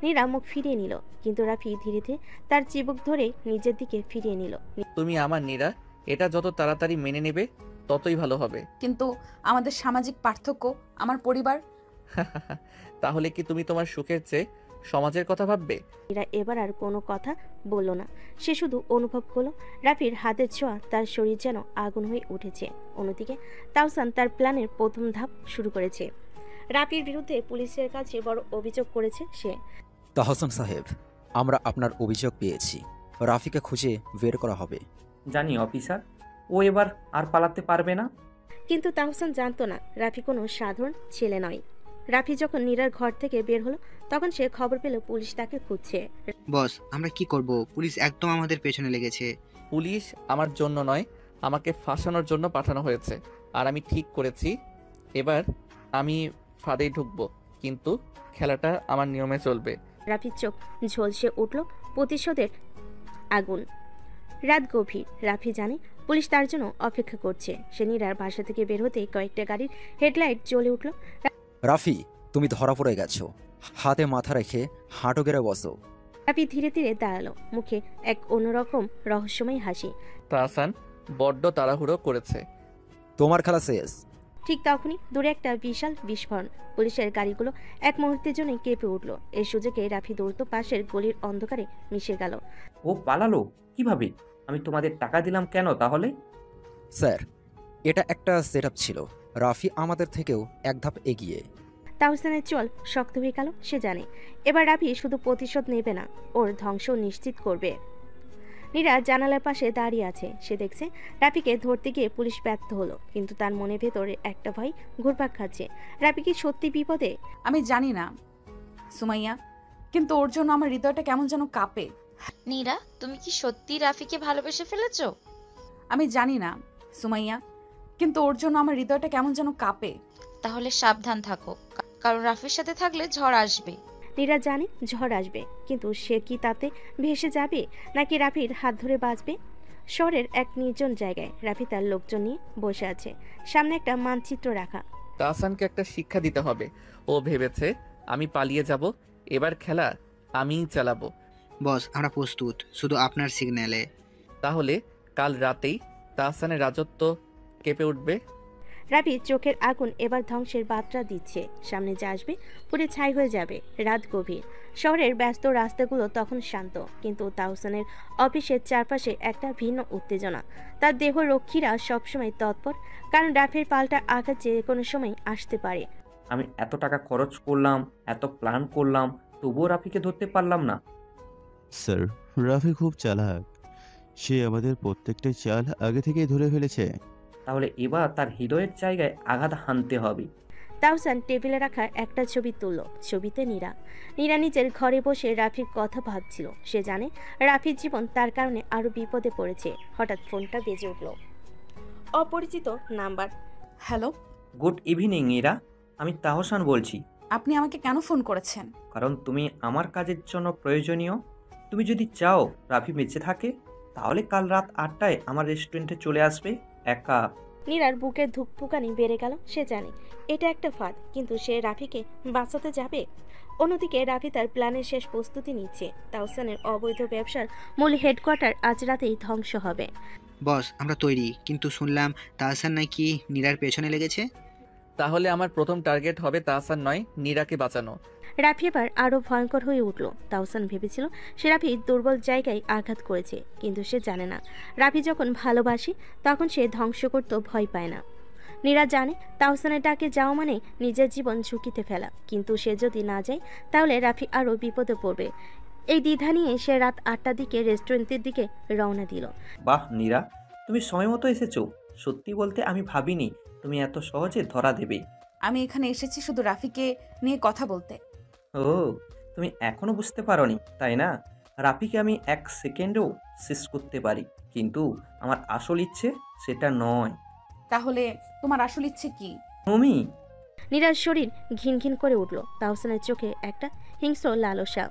নীরা মুখ ফিরিয়ে নিল, কিন্তু রাফি ধীরে ধীরে তার চিবুক ধরে নিজের দিকে ফিরিয়ে নিল। তুমি আমার নীরা, এটা যত তাড়াতাড়ি মেনে নেবে ততই ভালো হবে। কিন্তু আমাদের সামাজিক পার্থক্য, আমার পরিবার। তাহলে কি তুমি তোমার সুখের চেয়ে সমাজের কথা ভাববে? নীরা এবার আর কোনো কথা বলল না। সে শুধু অনুভব করলো রাফির হাতের ছোঁয়া তার শরীর যেন আগুন হয়ে উঠেছে। অন্যদিকে তাহসান তার প্ল্যানের প্রথম ধাপ শুরু করেছে। রাফির বিরুদ্ধে পুলিশের কাছে বড় অভিযোগ করেছে সে। তাহসান সাহেব, আমরা আপনার অভিযোগ পেয়েছি। রাফিকে খুঁজে বের করা হবে। জানি অফিসার, ও এবার আর পালাতে পারবে না। কিন্তু তাহসান জানতো না রাফি কোনো সাধারণ ছেলে নয়। রাফি যখন নীরার ঘর থেকে বের হলো তখন সে খবর পেল পুলিশ তাকে খুঁজছে। বস, আমরা কি করব? পুলিশ একদম আমাদের পেছনে লেগেছে। পুলিশ আমার জন্য নয়, আমাকে ফাঁসানোর জন্য পাঠানো হয়েছে। আর আমি ঠিক করেছি, এবার আমি ফাঁদেই ঢুকবো, কিন্তু খেলাটা আমার নিয়মে চলবে। রাফির চোখ ঝলসে উঠল প্রতিশোধের আগুন। রাত গভীর, রাফি জানে পুলিশ তার জন্য অপেক্ষা করছে। সে নীরার বাসা থেকে বের হতেই কয়েকটা গাড়ির হেডলাইট জ্বলে উঠল। রাফি, তুমি ধরা পড়ে গেছো। হাতে মাথা রেখে হাঁটু গেড়ে বসো। রাফি ধীরে ধীরে দাঁড়ালো, মুখে এক অন্যরকম রহস্যময় হাসি। তাহসান বড্ড তাড়াহুড়ো করেছে। তোমার খেলা শেষ। ঠিক তখনই দূরে একটা বিশাল বিস্ফোরণ। পুলিশের গাড়িগুলো এক মুহূর্তের জন্য কেঁপে উঠল। এই সুযোগে রাফি দ্রুত পাশের গলির অন্ধকারে মিশে গেল। ও পালালো কিভাবে? আমি তোমাদের টাকা দিলাম কেন তাহলে? স্যার, এটা একটা সেটআপ ছিল। রাফি আমাদের থেকেও এক ধাপ এগিয়ে। তাহসানের চোয়াল শক্ত হয়ে গেল। সে জানে এবার রাফি শুধু প্রতিশোধ নেবে না, ওর ধ্বংস নিশ্চিত করবে। নীরা জানালার পাশে দাঁড়িয়ে আছে। সে দেখছে রাফিকে ধরতে গিয়ে পুলিশ ব্যর্থ হলো, কিন্তু তার মনে ভেতরে একটা ভয় ঘুরপাক খাচ্ছে। রাফি কি সত্যি বিপদে? আমি জানি না সুমাইয়া, কিন্তু ওর জন্য আমার হৃদয়টা কেমন যেন কাঁপে। নীরা, তুমি কি সত্যি রাফিকে ভালোবেসে ফেলেছো? আমি জানি না সুমাইয়া, কিন্তু ওর জন্য আমার হৃদয়টা কেমন যেন কাঁপে। তাহলে সাবধান থাকো, কারণ রাফির সাথে থাকলে ঝড় আসবে। নীরা জানে ঝড় আসবে, কিন্তু সে কি তাতে ভেসে যাবে নাকি রাফির হাত ধরে বাঁচবে? শহরের এক নির্জন জায়গায় রাফি তার লোকজন নিয়ে বসে আছে। সামনে একটা মানচিত্র রাখা। তাহসানকে একটা শিক্ষা দিতে হবে। ও ভেবেছে আমি পালিয়ে যাব, এবার খেলা আমিই চালাবো। বস, আমরা প্রস্তুত, শুধু আপনার সিগন্যালে। তাহলে কাল রাতেই তাহসানের রাজত্ব কেঁপে উঠবে। রাফি চোখের আগুন এবার ধ্বংসের বার্তা দিচ্ছে। সামনে যা আসবে পুরো ছাই হয়ে যাবে। রাত গভীর, শহরের ব্যস্ত রাস্তাগুলো তখন শান্ত, কিন্তু তাহসানের অফিসের চারপাশে একটা ভিন্ন উত্তেজনা। তার দেহ রক্ষীরা সবসময় তৎপর, কারণ রাফির পাল্টা আঘাত যে কোনো সময় আসতে পারে। আমি এত টাকা খরচ করলাম, এত প্ল্যান করলাম, তবুও রাফিকে ধরতে পারলাম না। স্যার, রাফি খুব চালাক। সে আমাদের প্রত্যেকটা চাল আগে থেকেই ধরে ফেলেছে। তাহলে এবার তার হৃদয়ের জায়গায় আঘাত হানতে হবে। তাহসান টেবিলে রাখা একটা ছবি তুলল। ছবিতে নীরা। নীরা নিজের ঘরে বসে রাফির কথা ভাবছিল। সে জানে রাফির জীবন তার কারণে আরো বিপদে পড়েছে। হঠাৎ ফোনটা বেজে উঠল। অপরিচিত number. Hello, good evening Ira, আমি তাহসান বলছি। আপনি আমাকে কেন ফোন করেছেন? কারণ তুমি আমার কাজের জন্য প্রয়োজনীয়। তুমি যদি চাও রাফি বেঁচে থাকে, তাহলে কাল রাত 8টায় আমার রেস্টুরেন্টে চলে আসবে একা। নীরার বুকের ধুকপুকানি বেড়ে গেল। সে জানে এটা একটা ফাঁদ, কিন্তু সে রাফিকে বাঁচাতে যাবে। অন্যদিকে রাফি তার প্ল্যানের শেষ প্রস্তুতি নিচ্ছে। তাহসানের অবৈধ ব্যবসার মূল হেডকোয়ার্টার আজ রাতেই ধ্বংস হবে। বস, আমরা তৈরি, কিন্তু শুনলাম তাহসান নাকি নীরার পেছনে লেগেছে। তাহলে আমার প্রথম টার্গেট হবে তাহসান নয়, নীরাকে বাঁচানো। রাফি এবার আরো ভয়ঙ্কর হয়ে উঠল। তাহসান ভেবেছিল সে রাফির দুর্বল জায়গায় আঘাত করেছে, কিন্তু সে জানে না রাফি যখন ভালোবাসে তখন সে ধ্বংস করতে ভয় পায় না। নীরা জানে তাহসানের ডাকে যাওয়া মানে নিজের জীবন ঝুঁকিতে ফেলা, কিন্তু সে যদি না যায় তাহলে রাফি আরো বিপদে পড়বে। এই দ্বিধা নিয়ে সে রাত 8টার দিকে রেস্টুরেন্টের দিকে রওনা দিল। বাহ নীরা, তুমি সময় মতো এসেছো। সত্যি বলতে আমি ভাবিনি তুমি এত সহজে ধরা দেবে। আমি এখানে এসেছি শুধু রাফিকে নিয়ে কথা বলতে। ও, তুমি এখনো বুঝতে পারোনি তাই না? রাফিকে আমি 1 সেকেন্ডেও শেষ করতে পারি, কিন্তু আমার আসল ইচ্ছে সেটা নয়। তাহলে তোমার আসল ইচ্ছে কি? তুমি। নীরার শরীর ঘিন ঘিন করে উঠল। তাহসানের চোখে একটা হিংস্র লালসা।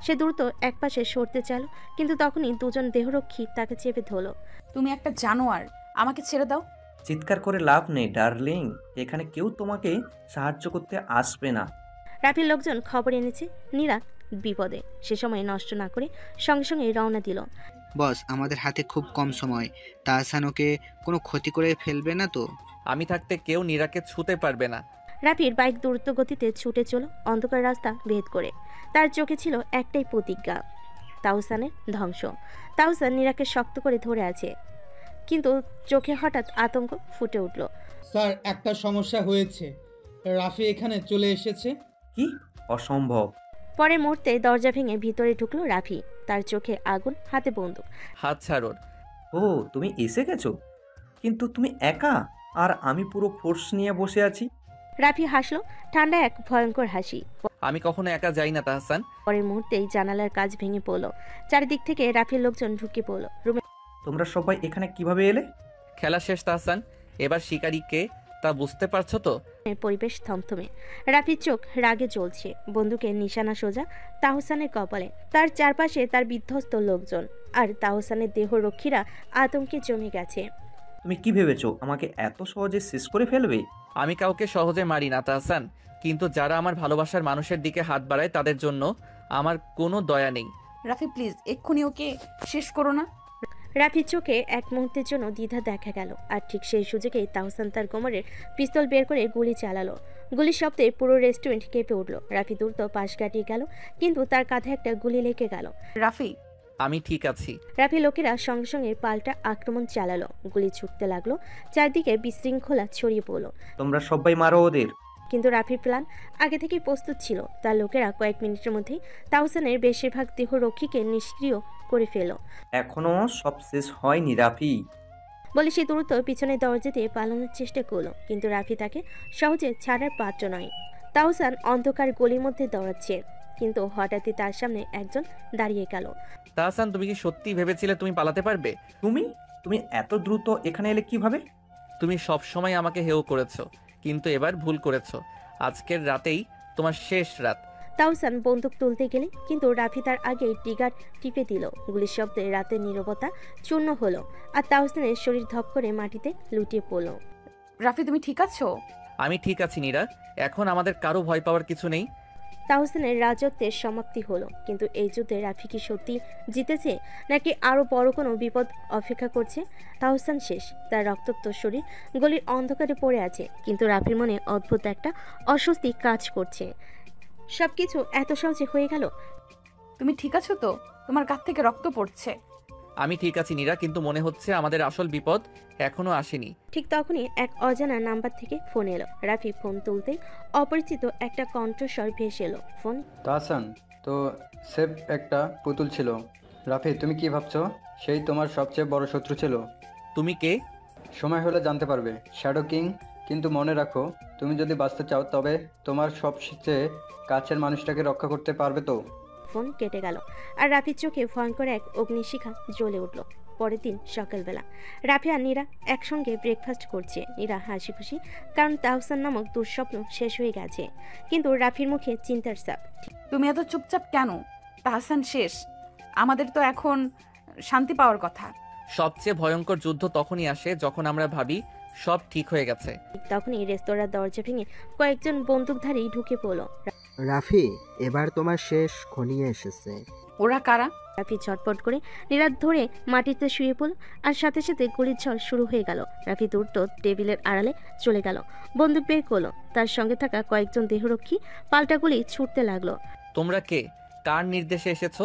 সে দ্রুত একপাশে সরতে চাইল, কিন্তু তখনই দুজন দেহরক্ষী তাকে চেপে ধরল। তুমি একটা জানোয়ার, আমাকে ছেড়ে দাও। চিৎকার করে লাভ নেই ডার্লিং, এখানে কেউ তোমাকে সাহায্য করতে আসবে না। রাফির লোকজন খবর এনেছে নীরা বিপদে। সে সময় নষ্ট না করে সঙ্গে সঙ্গে রওনা দিল। বস, আমাদের হাতে খুব কম সময়। তাহসান ওকে কোনো ক্ষতি করে ফেলবে না তো? আমি থাকতে কেউ নীরাকে ছুঁতে পারবে না। রাফির বাইক দ্রুত গতিতে ছুটে চলো অন্ধকার রাস্তা ভেদ করে। তার চোখে ছিল একটাই প্রতিজ্ঞা, তাহসানের ধ্বংস। তাহসান নীরাকে শক্ত করে ধরে আছে, কিন্তু চোখে হঠাৎ আতঙ্ক ফুটে উঠল। স্যার, একটা সমস্যা হয়েছে। রাফি এখানে চলে এসেছে। কি? অসম্ভব। পরের মুহূর্তে দরজা ভেঙে ভিতরে ঢুকলো রাফি। তার চোখে আগুন, হাতে বন্দুক। হাত ছাড়ুন। ও, তুমি এসে গেছো, কিন্তু তুমি একা, আর আমি পুরো ফোর্স নিয়ে বসে আছি। রাফি হাসলো, ঠান্ডা এক ভয়ঙ্কর হাসি। আমি কখনো একা যাই না তাহসান। পরের মুহূর্তেই জানালার কাজ ভেঙে পড়লো। চারিদিক থেকে রাফির লোকজন ঢুকে পড়লো রুমে। তোমরা সবাই এখানে কিভাবে এলে? খেলা শেষ তাহসান, এবার শিকারি কে তা বুঝতে পারছো তো? পরিবেশ থমথমে। রাফির চোখ রাগে জ্বলছে, বন্দুকের নিশানা সোজা তাহসানের কপালে। তার চারপাশে তার বিধ্বস্ত লোকজন, আর তাহসানের দেহরক্ষীরা আতঙ্কে জমে গেছে। তুমি কি ভেবেছো আমাকে এত সহজে শেষ করে ফেলবে? আমি কাউকে সহজে মারি না তাহসান, কিন্তু যারা আমার ভালোবাসার মানুষের দিকে হাত বাড়ায় তাদের জন্য আমার কোনো দয়া নেই। রাফি প্লিজ এক্ষুনি ওকে শেষ করো না। রাফির চোখে এক মুহূর্তের জন্য দ্বিধা দেখা গেল, আর ঠিক সেই সুযোগেই তাহসান তার কোমরের পিস্তল বের করে গুলি চালালো। গুলির শব্দে পুরো রেস্টুরেন্ট কেঁপে উঠল। রাফি দ্রুত পাশ কাটিয়ে গেল, কিন্তু তার কাঁধে একটা গুলি লেগে গেল। রাফি আমি ঠিক আছি। রাফি লোকেরা সঙ্গে সঙ্গে পাল্টা আক্রমণ চালালো। গুলি ছুটতে লাগলো, চারদিকে বিশৃঙ্খলা ছড়িয়ে পড়লো। তোমরা সবাই মারো ওদের। কিন্তু রাফির প্ল্যান আগে থেকেই প্রস্তুত ছিল। তার লোকেরা কয়েক মিনিটের মধ্যেই তাহসানের বেশিরভাগ দেহরক্ষীকে নিষ্ক্রিয় করে ফেল। এখনো সব শেষ হয়নি রাফি। বলে সে দ্রুত পিছনের দরজা দিয়ে পালানোর চেষ্টা করলো, কিন্তু রাফি তাকে সহজে ছাড়ার পাত্র নয়। তাহসান অন্ধকার গলির মধ্যে দৌড়াচ্ছে, কিন্তু হঠাৎই তার সামনে একজন দাঁড়িয়ে গেল। তাহসান, তুমি কি সত্যি ভেবেছিলে তুমি পালাতে পারবে? তুমি এত দ্রুত এখানে এলে কিভাবে? তুমি সব সময় আমাকে হেয় করেছো, কিন্তু এবার ভুল করেছো। আজকের রাতেই তোমার শেষ রাত। তাহসান বন্দুক তুলতে গেলে, কিন্তু রাফি তার আগেই ট্রিগার টিপে দিল। গুলির শব্দে রাতের নীরবতা চূর্ণ হলো, আর তাহসানের শরীর ধপ করে মাটিতে লুটিয়ে পড়ল। রাফি তুমি ঠিক আছো? আমি ঠিক আছি নীরা, এখন আমাদের কারো ভয় পাওয়ার কিছু নেই। তাহসানের রাজত্বের সমাপ্তি হলো, কিন্তু এই যুদ্ধে রাফি কি সত্যি জিতেছে, নাকি আরো বড় কোনো বিপদ অপেক্ষা করছে? তাহসান শেষ, তার রক্তাক্ত শরীর গলির অন্ধকারে পড়ে আছে, কিন্তু রাফির মনে অদ্ভুত একটা অস্বস্তি কাজ করছে। সবকিছু এত সহজে হয়ে গেল। তুমি ঠিক আছো তো? তোমার কাছ থেকে রক্ত পড়ছে। আমি ঠিক আছি নীরা, কিন্তু মনে হচ্ছে আমাদের আসল বিপদ এখনো আসেনি। ঠিক তখনই এক অজানা নাম্বার থেকে ফোন এলো। রাফি ফোন তুলতেই অপরিচিত একটা কণ্ঠস্বর ভেসে এলো। ফোন তাহসান, তো সেফ একটা পুতুল ছিল। রাফি, তুমি কি ভাবছো সেই তোমার সবচেয়ে বড় শত্রু ছিল? তুমি কে? সময় হলে জানতে পারবে, শ্যাডো কিং। কিন্তু মনে রাখো, তুমি যদি বাঁচতে চাও তবে তোমার সবচেয়ে কাছের মানুষটাকে রক্ষা করতে পারবে তো। ফোন কেটে গেল, আর রাফির চোখে ভয়ঙ্কর এক অগ্নিশিখা জ্বলে উঠল। পরের দিন সকালবেলা রাফি আর নীরা একসঙ্গে ব্রেকফাস্ট করছে। নীরা হাসি খুশি, কারণ তাহসান নামক দুঃস্বপ্ন শেষ হয়ে গেছে, কিন্তু রাফির মুখে চিন্তার ছাপ। তুমি এত চুপচাপ কেন? তাহসান শেষ, আমাদের তো এখন শান্তি পাওয়ার কথা। সবচেয়ে ভয়ঙ্কর যুদ্ধ তখনই আসে যখন আমরা ভাবি সব ঠিক হয়ে গেছে। তখনই রেস্তোরাঁর দরজা ভেঙে কয়েকজন বন্দুকধারী ঢুকে পড়ল। রাফি, এবার তোমার শেষ ঘনিয়ে এসেছে। ওরা কারা? রাফি ছটপট করে নীরার ধরে মাটিতে শুয়ে পড়ল, আর সাথে সাথে গুলির ঝড় শুরু হয়ে গেল। রাফি দ্রুত টেবিলের আড়ালে চলে গেল, বন্দুক বের করলো। তার সঙ্গে থাকা কয়েকজন দেহরক্ষী পাল্টা গুলি ছুটতে লাগলো। তোমরা কে? কার নির্দেশে এসেছো?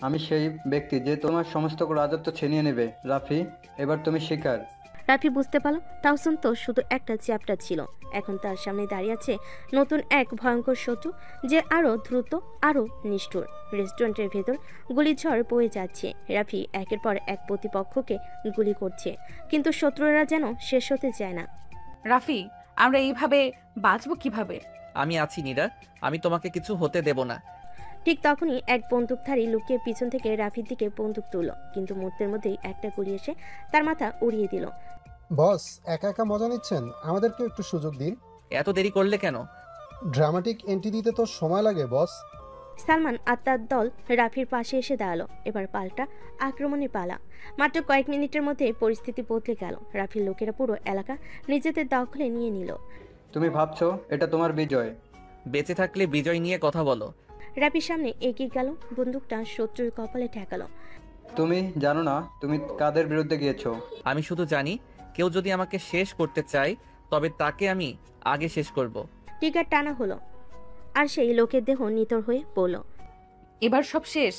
আমি সেই ব্যক্তি যে তোমার সমস্ত রাজত্ব ছিনিয়ে নেবে। রাফি, এবার তুমি শিকার। রাফি বুঝতে পারল তাহসান তো শুধু একটা চ্যাপ্টার ছিল, এখন তার সামনে দাঁড়িয়ে আছে নতুন এক ভয়ঙ্কর শত্রু, যে আরো দ্রুত, আরো নিষ্ঠুর। রেস্টুরেন্টের ভেতর গুলির ঝড় বয়ে যাচ্ছে। রাফি একের পর এক প্রতিপক্ষকে গুলি করছে, কিন্তু শত্রুরা যেন শেষ হতে চায় না। রাফি, আমরা এইভাবে বাঁচবো কিভাবে? আমি আছি নীরা, আমি তোমাকে কিছু হতে দেব না। ঠিক তখনই এক বন্দুকধারী লুকিয়ে পিছন থেকে রাফির দিকে বন্দুক তুলল, কিন্তু মুহূর্তের মধ্যেই একটা গুলি এসে তার মাথা উড়িয়ে দিল। বস, একা একা মজা নিচ্ছেন, আমাদেরকে একটু সুযোগ দিন। এত দেরি করলে কেন? ড্রামাটিক এন্ট্রি দিতে তো সময় লাগে বস। সালমান আর তার দল রাফির পাশে এসে দাঁড়ালো। এবার পাল্টা আক্রমণের পালা। মাত্র কয়েক মিনিটের মধ্যে পরিস্থিতি বদলে গেল। রাফির লোকেরা পুরো এলাকা নিজেদের দখলে নিয়ে নিল। তুমি ভাবছো এটা তোমার বিজয়? বেঁচে থাকলে বিজয় নিয়ে কথা বলো। রাফির সামনে এগিয়ে গেল, বন্দুকটা শত্রুর কপালে ঠেকালো। তুমি জানো না তুমি কাদের বিরুদ্ধে গিয়েছো? আমি শুধু জানি, কেউ যদি আমাকে শেষ করতে চায় তবে তাকে আমি আগে শেষ করব। টিকার টানা হলো, আর সেই লোকের দেহ নিতর হয়ে পড়ল। এবার সব শেষ?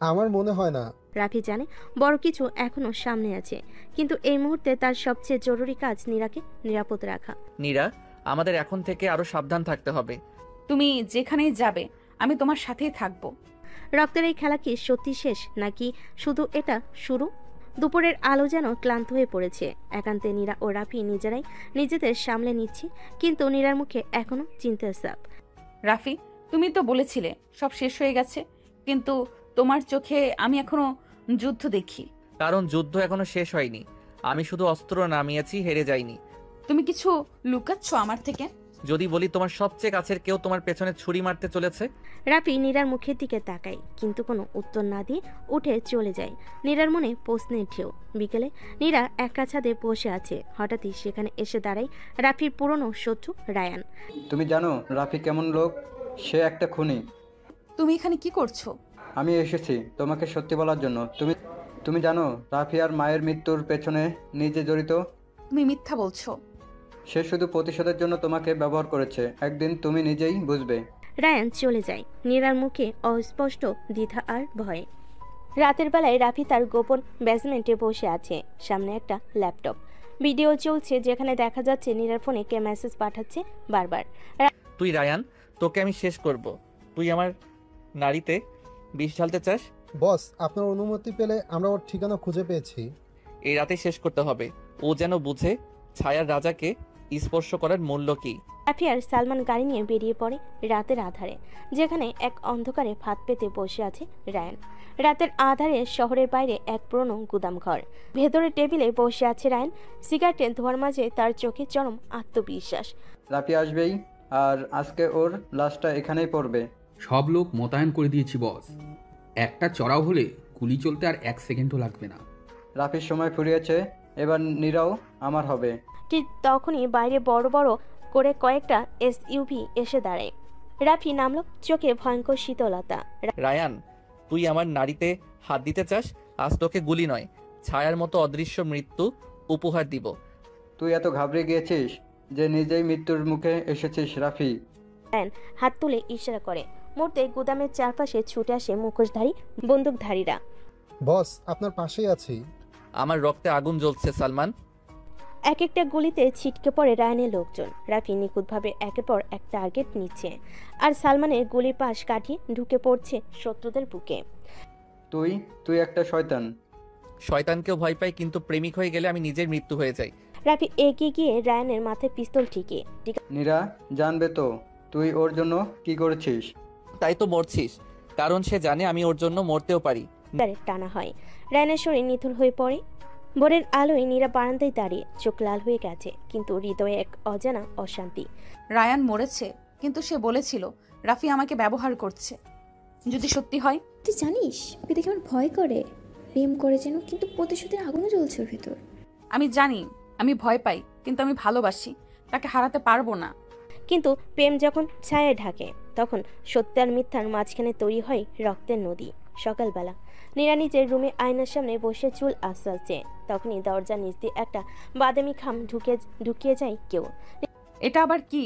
আমার মনে হয় না। রাফি জানে বড় কিছু এখনো সামনে আছে, কিন্তু এই মুহূর্তে তার সবচেয়ে জরুরি কাজ নীরাকে নিরাপদ রাখা। নীরা, আমাদের এখন থেকে আরো সাবধান থাকতে হবে। তুমি যেখানেই যাবে আমি তোমার সাথেই থাকবো। রক্তের এই খেলা কি সত্যি শেষ, নাকি শুধু এটা শুরু? দুপুরের আলো যেন ক্লান্ত হয়ে পড়েছে। একান্তে নীরা ও রাফি নিজেরাই নিজেদের সামলে নিচ্ছে, কিন্তু নীরার মুখে এখনো চিন্তার ছাপ। রাফি, তুমি তো বলেছিলে সব শেষ হয়ে গেছে, কিন্তু তোমার চোখে আমি এখনো যুদ্ধ দেখি। কারণ যুদ্ধ এখনো শেষ হয়নি। আমি শুধু অস্ত্র নামিয়েছি, হেরে যাইনি। তুমি কিছু লুকাচ্ছ আমার থেকে? যদি বলি তোমার সবচেয়ে কাছের কেউ তোমার পেছনে ছুরি মারতে চলেছে। রাফি নীরার মুখের দিকে তাকায়, কিন্তু কোনো উত্তর না দিয়ে উঠে চলে যায়। নীরার মনে প্রশ্নের ঢেউ। বিকেলে নীরা একা ছাদে বসে আছে, হঠাৎই সেখানে এসে দাঁড়ায় রাফির পুরনো শত্রু রায়ান। তুমি জানো রাফি কেমন লোক? সে একটা খুনি। তুমি এখানে কি করছো? আমি এসেছি তোমাকে সত্যি বলার জন্য। তুমি জানো রাফি আর মায়ের মৃত্যুর পেছনে নিজে জড়িত। তুমি মিথ্যা বলছো। সে শুধু প্রতিশোধের জন্য তোমাকে ব্যবহার করেছে। একদিন তুমি নিজেই বুঝবে। রায়ান চলে যায়, নীরার মুখে অস্পষ্ট দ্বিধা আর ভয়। রাতের বেলায় রাফি তার গোপন বেসমেন্টে বসে আছে, সামনে একটা ল্যাপটপ। ভিডিও চলছে যেখানে দেখা যাচ্ছে নীরার ফোনে কে মেসেজ পাঠাচ্ছে বারবার। তুই রায়ান, তোকে আমি শেষ করব। তুই আমার নারীতে বিষ ঢালতে চাস? বস, আপনার অনুমতি পেলে আমরা ওর ঠিকানা খুঁজে পেয়েছি। এই রাতে শেষ করতে হবে। ও যেন বুঝে ছায়ার রাজাকে স্পর্শ করার মূল্য কি। রাফি আর সালমান গাড়ি নিয়ে বেরিয়ে পড়ে রাতের আধারে, যেখানে এক অন্ধকারে ফাঁদ পেতে বসে আছে রায়ান। রাতের আধারে শহরের বাইরে এক পুরনো গুদাম ঘর। ভেতরে টেবিলে বসে আছে রায়ান, সিগারেটের ধোঁয়ার মাঝে তার চোখে চরম আত্মবিশ্বাস। রাফি আসবেই, আর আজকে ওর লাশটা এখানেই পড়বে। সব লোক মোতায়েন করে দিয়েছি বস। একটা চড়াও হলে গুলি চলতে আর 1 সেকেন্ডও লাগবে না। রাফির সময় ফুরিয়েছে, এবার নীরাও আমার হবে। ঠিক তখনই বাইরে বড় বড় করে কয়েকটা এসইউভি এসে দাঁড়ায়। রাফি নামলো, চোখে ভয়ঙ্কর শীতলতা। রায়ান, তুই আমার নারীতে হাত দিতে চাস? আজ তোকে গুলি নয়, ছায়ার মতো অদৃশ্য মৃত্যু উপহার দিব। তুই এত ঘাবড়ে গিয়েছিস যে নিজেই মৃত্যুর মুখে এসেছিস রাফি। রায়ান হাত তুলে ইশারা করে। মুহূর্তে গুদামের চারপাশে ছুটে আসে মুখোশধারী বন্দুকধারীরা। বস, আপনার পাশেই আছি। আমার রক্তে আগুন জ্বলছে সালমান। এক একটা গুলিতে ছিটকে পড়ে রায়ানের লোকজন। রাফি নিখুঁতভাবে একের পর এক টার্গেট নিচ্ছে, আর সালমানের গুলির পাশ কাটিয়ে ঢুকে পড়ছে শত্রুদের বুকে। তুই একটা শয়তান। শয়তানকেও ভয় পাই, কিন্তু প্রেমিক হয়ে গেলে আমি নিজের মৃত্যু হয়ে যাই। রাফি এগিয়ে গিয়ে রায়ানের মাথায় পিস্তল ঠেকিয়ে। নীরা জানবে তো তুই ওর জন্য কি করেছিস। তাই তো মরছিস, কারণ সে জানে আমি ওর জন্য মরতেও পারি। টানা হয়, রায়ানের শরীর নিথর হয়ে পড়ে। ভোরের আলোয় নীরা বারান্দায় দাঁড়িয়ে, চোখ লাল হয়ে গেছে, কিন্তু হৃদয়ে এক অজানা অশান্তি। রায়ান মরেছে, কিন্তু সে বলেছিল রাফি আমাকে ব্যবহার করছে। যদি সত্যি হয়? তুই জানিস ওকে দেখে আমার ভয় করে। প্রেম করে যেন, কিন্তু প্রতিশোধের আগুনও জ্বলছে ওর ভেতর। আমি জানি আমি ভয় পাই, কিন্তু আমি ভালোবাসি, তাকে হারাতে পারবো না। কিন্তু প্রেম যখন ছায়া ঢাকে, তখন সত্য আর মিথ্যার মাঝখানে তৈরি হয় রক্তের নদী। সকালবেলা নীরা নিজের রুমে আয়নার সামনে বসে চুল আঁচড়াচ্ছে, তখনই দরজার নিচ দিয়ে একটা বাদামি খাম ঢুকিয়ে যায় কেউ। এটা আবার কি?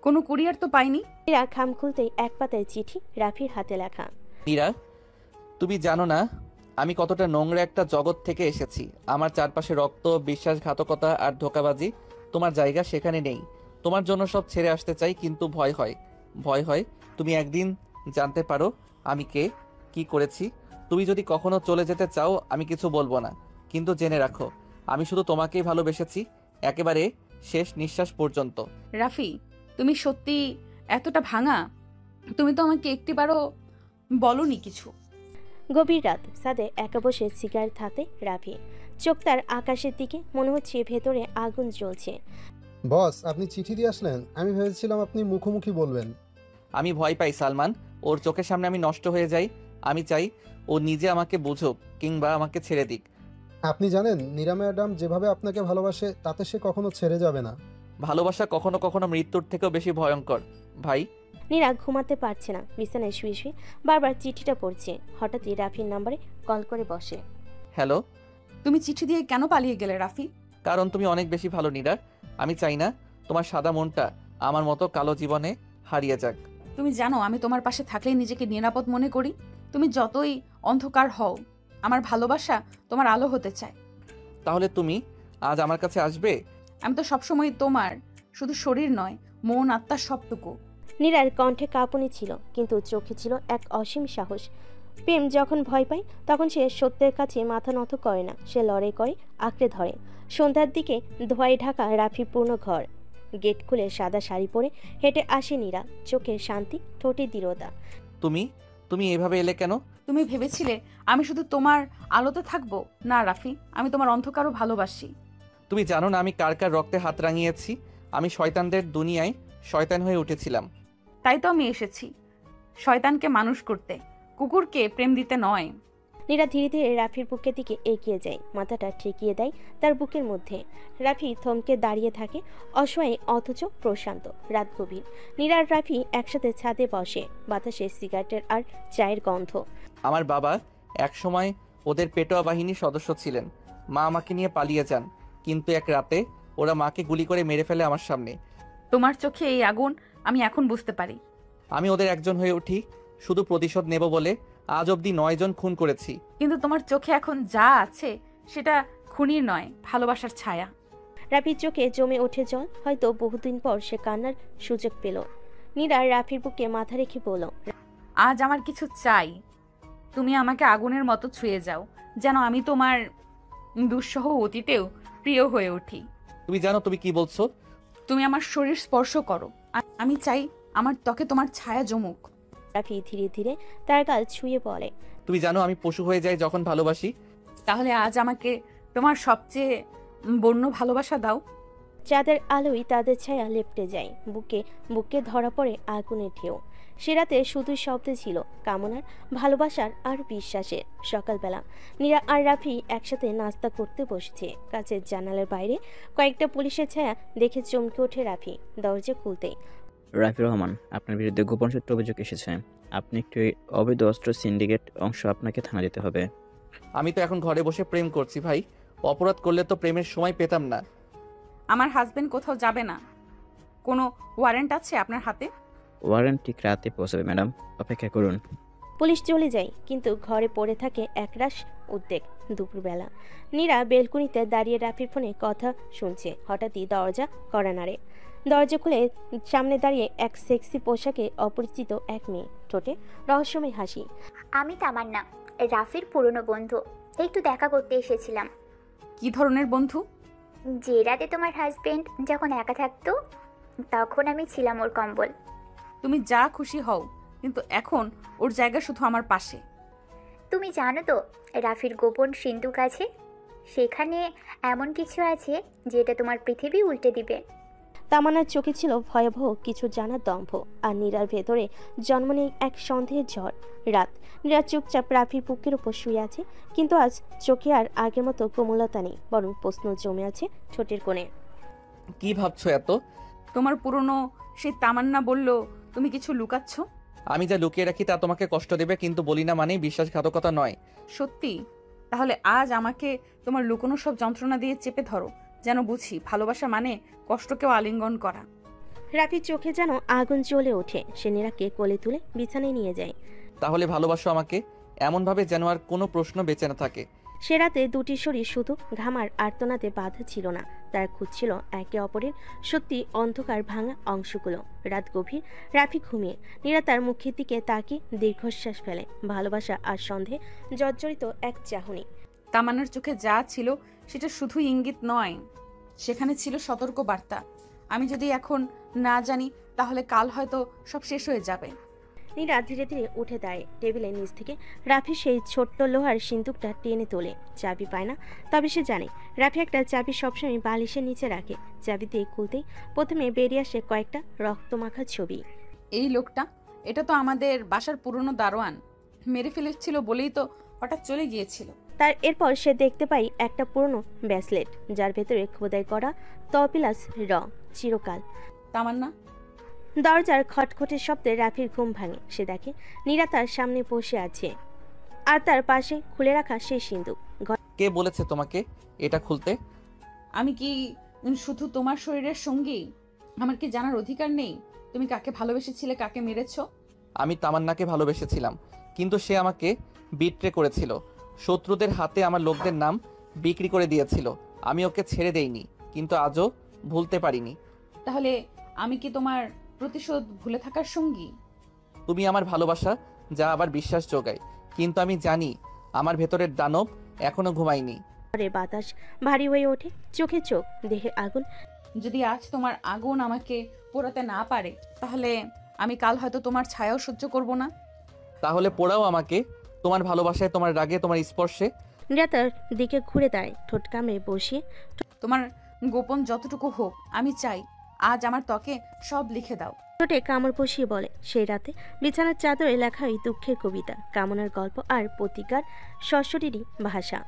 কোনো কুরিয়ার তো পাইনি। নীরা খাম খুলতেই এক পাতায় চিঠি, রাফির হাতে লেখা। নীরা, তুমি জানো না আমি কতটা নোংরা একটা জগৎ থেকে এসেছি। আমার চারপাশে রক্ত, বিশ্বাসঘাতকতা আর ধোঁকাবাজি। তোমার জায়গা সেখানে নেই। তোমার জন্য সব ছেড়ে আসতে চাই, কিন্তু ভয় হয় তুমি একদিন জানতে পারো আমি কে, কি করেছি। তুমি যদি কখনো চলে যেতে চাও আমি কিছু বলবো না, কিন্তু জেনে রাখো আমি শুধু তোমাকেই ভালোবেসেছি, একেবারে শেষ নিঃশ্বাস পর্যন্ত। রাফি, তুমি সত্যি এতটা ভাঙা? তুমি তো আমাকে একটিবারও বলনি কিছু। গভীর রাত, ছাদে একা বসে সিগারেট হাতে রাফি, চোখ তার আকাশের দিকে, মনে হচ্ছে ভেতরে আগুন জ্বলছে। বস, আপনি চিঠি দিয়ে আসলেন? আমি ভেবেছিলাম আপনি মুখোমুখি বলবেন। আমি ভয় পাই সালমান, ওর চোখের সামনে আমি নষ্ট হয়ে যাই। আমি চাই ও নিজে আমাকে বুঝুক, কিংবা আমাকে ছেড়ে দিক। আপনি জানেন নীরা ম্যাডাম যেভাবে আপনাকে ভালোবাসে, তাতে সে কখনো ছেড়ে যাবে না। ভালোবাসা কখনো কখনো মৃত্যুর থেকেও বেশি ভয়ঙ্কর ভাই। নীরা ঘুমাতে পারছে না, বিছানায় শুয়ে শুয়ে বারবার চিঠিটা পড়ছে। হঠাৎই রাফির নাম্বারে কল করে বসে। হ্যালো। তুমি চিঠি দিয়ে কেন পালিয়ে গেলে রাফি? কারণ তুমি অনেক বেশি ভালো নীরা। আমি চাই না তোমার সাদা মনটা আমার মতো কালো জীবনে হারিয়ে যাক। তুমি জানো আমি তোমার পাশে থাকলেই নিজেকে নিরাপদ মনে করি। তুমি যতই অন্ধকার হও, আমার ভালোবাসা তোমার আলো হতে চায়। তাহলে তুমি আজ আমার কাছে আসবে? আমি তো সবসময় তোমার, শুধু শরীর নয়, মন, আত্মা সবটুকু। নীরার কণ্ঠে কাঁপুনি ছিল, কিন্তু চোখে ছিল এক অসীম সাহস। প্রেম যখন ভয় পায় তখন সে সত্যের কাছে মাথা নত করে না, সে লড়াই করে, আঁকড়ে ধরে। সন্ধ্যার দিকে ধোঁয়ায় ঢাকা রাফির পূর্ণ ঘর। গেট খুলে সাদা শাড়ি পরে হেঁটে আসে নীরা, চোখে শান্তি, ঠোঁটে দৃঢ়তা। তুমি তুমি এভাবে এলে কেন? তুমি ভেবেছিলে আমি শুধু তোমার আলোতে থাকবো? না রাফি, আমি তোমার অন্ধকারও ভালোবাসি। তুমি জানো না আমি কার কার রক্তে হাত রাঙিয়েছি? আমি শয়তানদের দুনিয়ায় শয়তান হয়ে উঠেছিলাম। তাই তো আমি এসেছি শয়তানকে মানুষ করতে, কুকুরকে প্রেম দিতে নয়। নীরা ধীরে ধীরে রাফির বুকের দিকে এগিয়ে যায়, মাথাটা ঠেকিয়ে দেয় তার বুকের মধ্যে। রাফি থমকে দাঁড়িয়ে থাকে, অসহায় অথচ প্রশান্ত। রাত গভীর। নীরা আর রাফি একসাথে ছাদে বসে, বাতাসে সিগারেটের আর চায়ের গন্ধ। আমার বাবা একসময় ওদের পেটোয়া বাহিনীর সদস্য ছিলেন। মা আমাকে নিয়ে পালিয়ে যান, কিন্তু এক রাতে ওরা মাকে গুলি করে মেরে ফেলে আমার সামনে। তোমার চোখে এই আগুন আমি এখন বুঝতে পারি। আমি ওদের একজন হয়ে উঠি শুধু প্রতিশোধ নেব বলে। আজ অবধি 9 জন খুন করেছি। কিন্তু তোমার চোখে এখন যা আছে সেটা খুনির নয়, ভালোবাসার ছায়া। রাফির চোখে জমে ওঠে জল, হয়তো বহুদিন পর সে কান্নার সুযোগ পেল। নীরা রাফির বুকে মাথা রেখে বলল, আজ আমার কিছু চাই। তুমি আমাকে আগুনের মতো ছুঁয়ে যাও, যেন আমি তোমার দুঃসহ অতীতেও প্রিয় হয়ে উঠি। তুমি জানো তুমি কি বলছো? তুমি আমার শরীর স্পর্শ করো, আমি চাই আমার ত্বকে তোমার ছায়া জমুক। রাফি ধীরে ধীরে তার গাল ছুঁয়ে বলে, তুমি জানো আমি পশু হয়ে যাই যখন ভালোবাসি। তাহলে আজ আমাকে তোমার সবচেয়ে বন্য ভালোবাসা দাও। চাঁদের আলোয় তাদের ছায়া লেপটে যায়, বুকে বুকে ধরা পড়ে আগুনের ঢেউ। সে রাতে শুধু শব্দ ছিল কামনার, ভালোবাসার আর বিশ্বাসের। সকালবেলা নীরা আর রাফি একসাথে নাস্তা করতে বসেছে। কাছের জানালার বাইরে কয়েকটা পুলিশের ছায়া দেখে চমকে ওঠে রাফি, দরজা খুলতেই। রাফি রহমান, আপনার বিরুদ্ধে গোপন সূত্রে অভিযোগ এসেছে। আপনি একটি অবৈধ অস্ত্র সিন্ডিকেট অংশ, আপনাকে থানা যেতে হবে। আমি তো এখন ঘরে বসে প্রেম করছি ভাই। অপরাধ করলে তো প্রেমের সময় পেতাম না। আমার হাজবেন্ড কোথাও যাবে না। কোনো ওয়ারেন্ট আছে আপনার হাতে? ওয়ারেন্ট ঠিক রাতে পৌঁছাবে ম্যাডাম, অপেক্ষা করুন। পুলিশ চলে যায়, কিন্তু ঘরে পড়ে থাকে একরাশ উদ্বেগ। দুপুরবেলা নীরা বেলকুনিতে দাঁড়িয়ে রাফির ফোনে কথা শুনছে। হঠাৎই দরজা কড়া নাড়ে। দরজা খুলে সামনে দাঁড়িয়ে এক সেক্সি পোশাকে অপরিচিত এক মেয়ে, ঠোঁটে রহস্যময় হাসি। আমি তামান্না, রাফির পুরনো বন্ধু। একটু দেখা করতে এসেছিলাম। কি ধরনের বন্ধু? যে রাতে তোমার হাজবেন্ড যখন একা থাকতো তখন আমি ছিলাম ওর কম্বল। তুমি যা খুশি হও, কিন্তু এখন ওর জায়গা শুধু আমার পাশে। তুমি জানো তো রাফির গোপন সিন্ধুক আছে, সেখানে এমন কিছু আছে যেটা তোমার পৃথিবী উল্টে দিবে। তামান্নার চোখে ছিল ভয়াবহ কিছু জানার দম্ভ, আর নীরার ভেতরে জন্ম নেই এক সন্দেহের ঝড়। রাত। নীরা চুপচাপ রাফির বুকের উপর শুয়ে আছে, কিন্তু আজ চোখে আর আগের মতো কোমলতা নেই, বরং প্রশ্ন জমে আছে ঠোঁটের কোণে। কি ভাবছো এত? তোমার পুরনো সেই তামান্না বলল তুমি কিছু লুকাচ্ছ। আমি যা লুকিয়ে রাখি তা তোমাকে কষ্ট দেবে, কিন্তু বলি না মানেই বিশ্বাসঘাতকতা নয়। সত্যি? তাহলে আজ আমাকে তোমার লুকোনো সব যন্ত্রণা দিয়ে চেপে ধরো, যেন বুঝি ভালোবাসা মানে কষ্টকেও আলিঙ্গন করা। রাফির চোখে যেন আগুন জ্বলে ওঠে। সে নীরাকে কোলে তুলে বিছানায় নিয়ে যায়। তাহলে ভালোবাসো আমাকে এমনভাবে যেন আর কোনো প্রশ্ন বেঁচে না থাকে। সে রাতে দুটি শরীর শুধু ঘামার আর্তনাদে বাধা ছিল না, তারা খুঁজছিল একে অপরের সত্যি অন্ধকার ভাঙা অংশগুলো। রাত গভীর। রাফি ঘুমিয়ে। নীরা তার মুখের দিকে তাকিয়ে দীর্ঘশ্বাস ফেলে। ভালোবাসা আর সন্দেহে জর্জরিত এক চাহনি। তামান্নার চোখে যা ছিল সেটা শুধু ইঙ্গিত নয়, সেখানে ছিল সতর্ক বার্তা। আমি যদি এখন না জানি তাহলে কাল হয়তো সব শেষ হয়ে যাবে। নীরা ধীরে ধীরে উঠে দাঁড়ায়। টেবিলের নিচ থেকে রাফি সেই ছোট্ট লোহার সিন্দুকটা টেনে তোলে। চাবি পায় না, তবে সে জানে রাফি একটা চাবি সবসময় বালিশের নিচে রাখে। চাবি দিয়ে খুলতেই প্রথমে বেরিয়ে আসে কয়েকটা রক্তমাখা ছবি। এই লোকটা, এটা তো আমাদের বাসার পুরনো দারোয়ান। মেরে ফেলেছিল বলেই তো হঠাৎ চলে গিয়েছিল। তার এরপর সে দেখতে পাই একটা পুরনো ব্রেসলেট, যার ভেতরে খোদাই করা তপিলাস র চিরকাল। তামান্না। দরজার খটখটের শব্দে রাফির ঘুম ভাঙে। সে দেখে নীরা তার সামনে বসে আছে, আর তার পাশে খুলে রাখা সেই সিন্দুক। কে বলেছে তোমাকে এটা খুলতে? আমি কি শুধু তোমার শরীরের সঙ্গী? আমার কি জানার অধিকার নেই তুমি কাকে ভালোবেসেছিলে, কাকে মেরেছ? আমি তামান্নাকে ভালোবেসেছিলাম, কিন্তু সে আমাকে বিট্রে করেছিল। শত্রুদের হাতে আমার লোকদের নাম বিক্রি করে দিয়েছিল। আমি ওকে ছেড়ে দেইনি, কিন্তু আজও ভুলতে পারিনি। তাহলে আমি কি তোমার প্রতিশোধ ভুলে থাকার সঙ্গী? তুমি আমার ভালোবাসা, যা আবার বিশ্বাস যোগায়, কিন্তু আমি জানি আমার ভেতরের দানব এখনো ঘুমায়নি। ঘরে বাতাস ভারী হয়ে ওঠে, চোখে চোখ, দেহে আগুন। যদি আজ তোমার আগুন আমাকে পোড়াতে না পারে, তাহলে আমি কাল হয়তো তোমার ছায়াও সহ্য করব না। তাহলে পোড়াও আমাকে, তোমার ভালোবাসায়, তোমার রাগে, তোমার স্পর্শে। নীরা তার দিকে ঘুরে দাঁড়ায়, ঠোঁট কামড়ে বসিয়ে। তোমার গোপন যতটুকু হোক, আমি চাই আজ আমার ত্বকে সব লিখে দাও। ঠোঁটে কামড় বসিয়ে বলে, সেই রাতে বিছানার চাদরে লেখা ওই দুঃখের কবিতা, কামনার গল্প আর প্রতিকার সশরীরই ভাষা।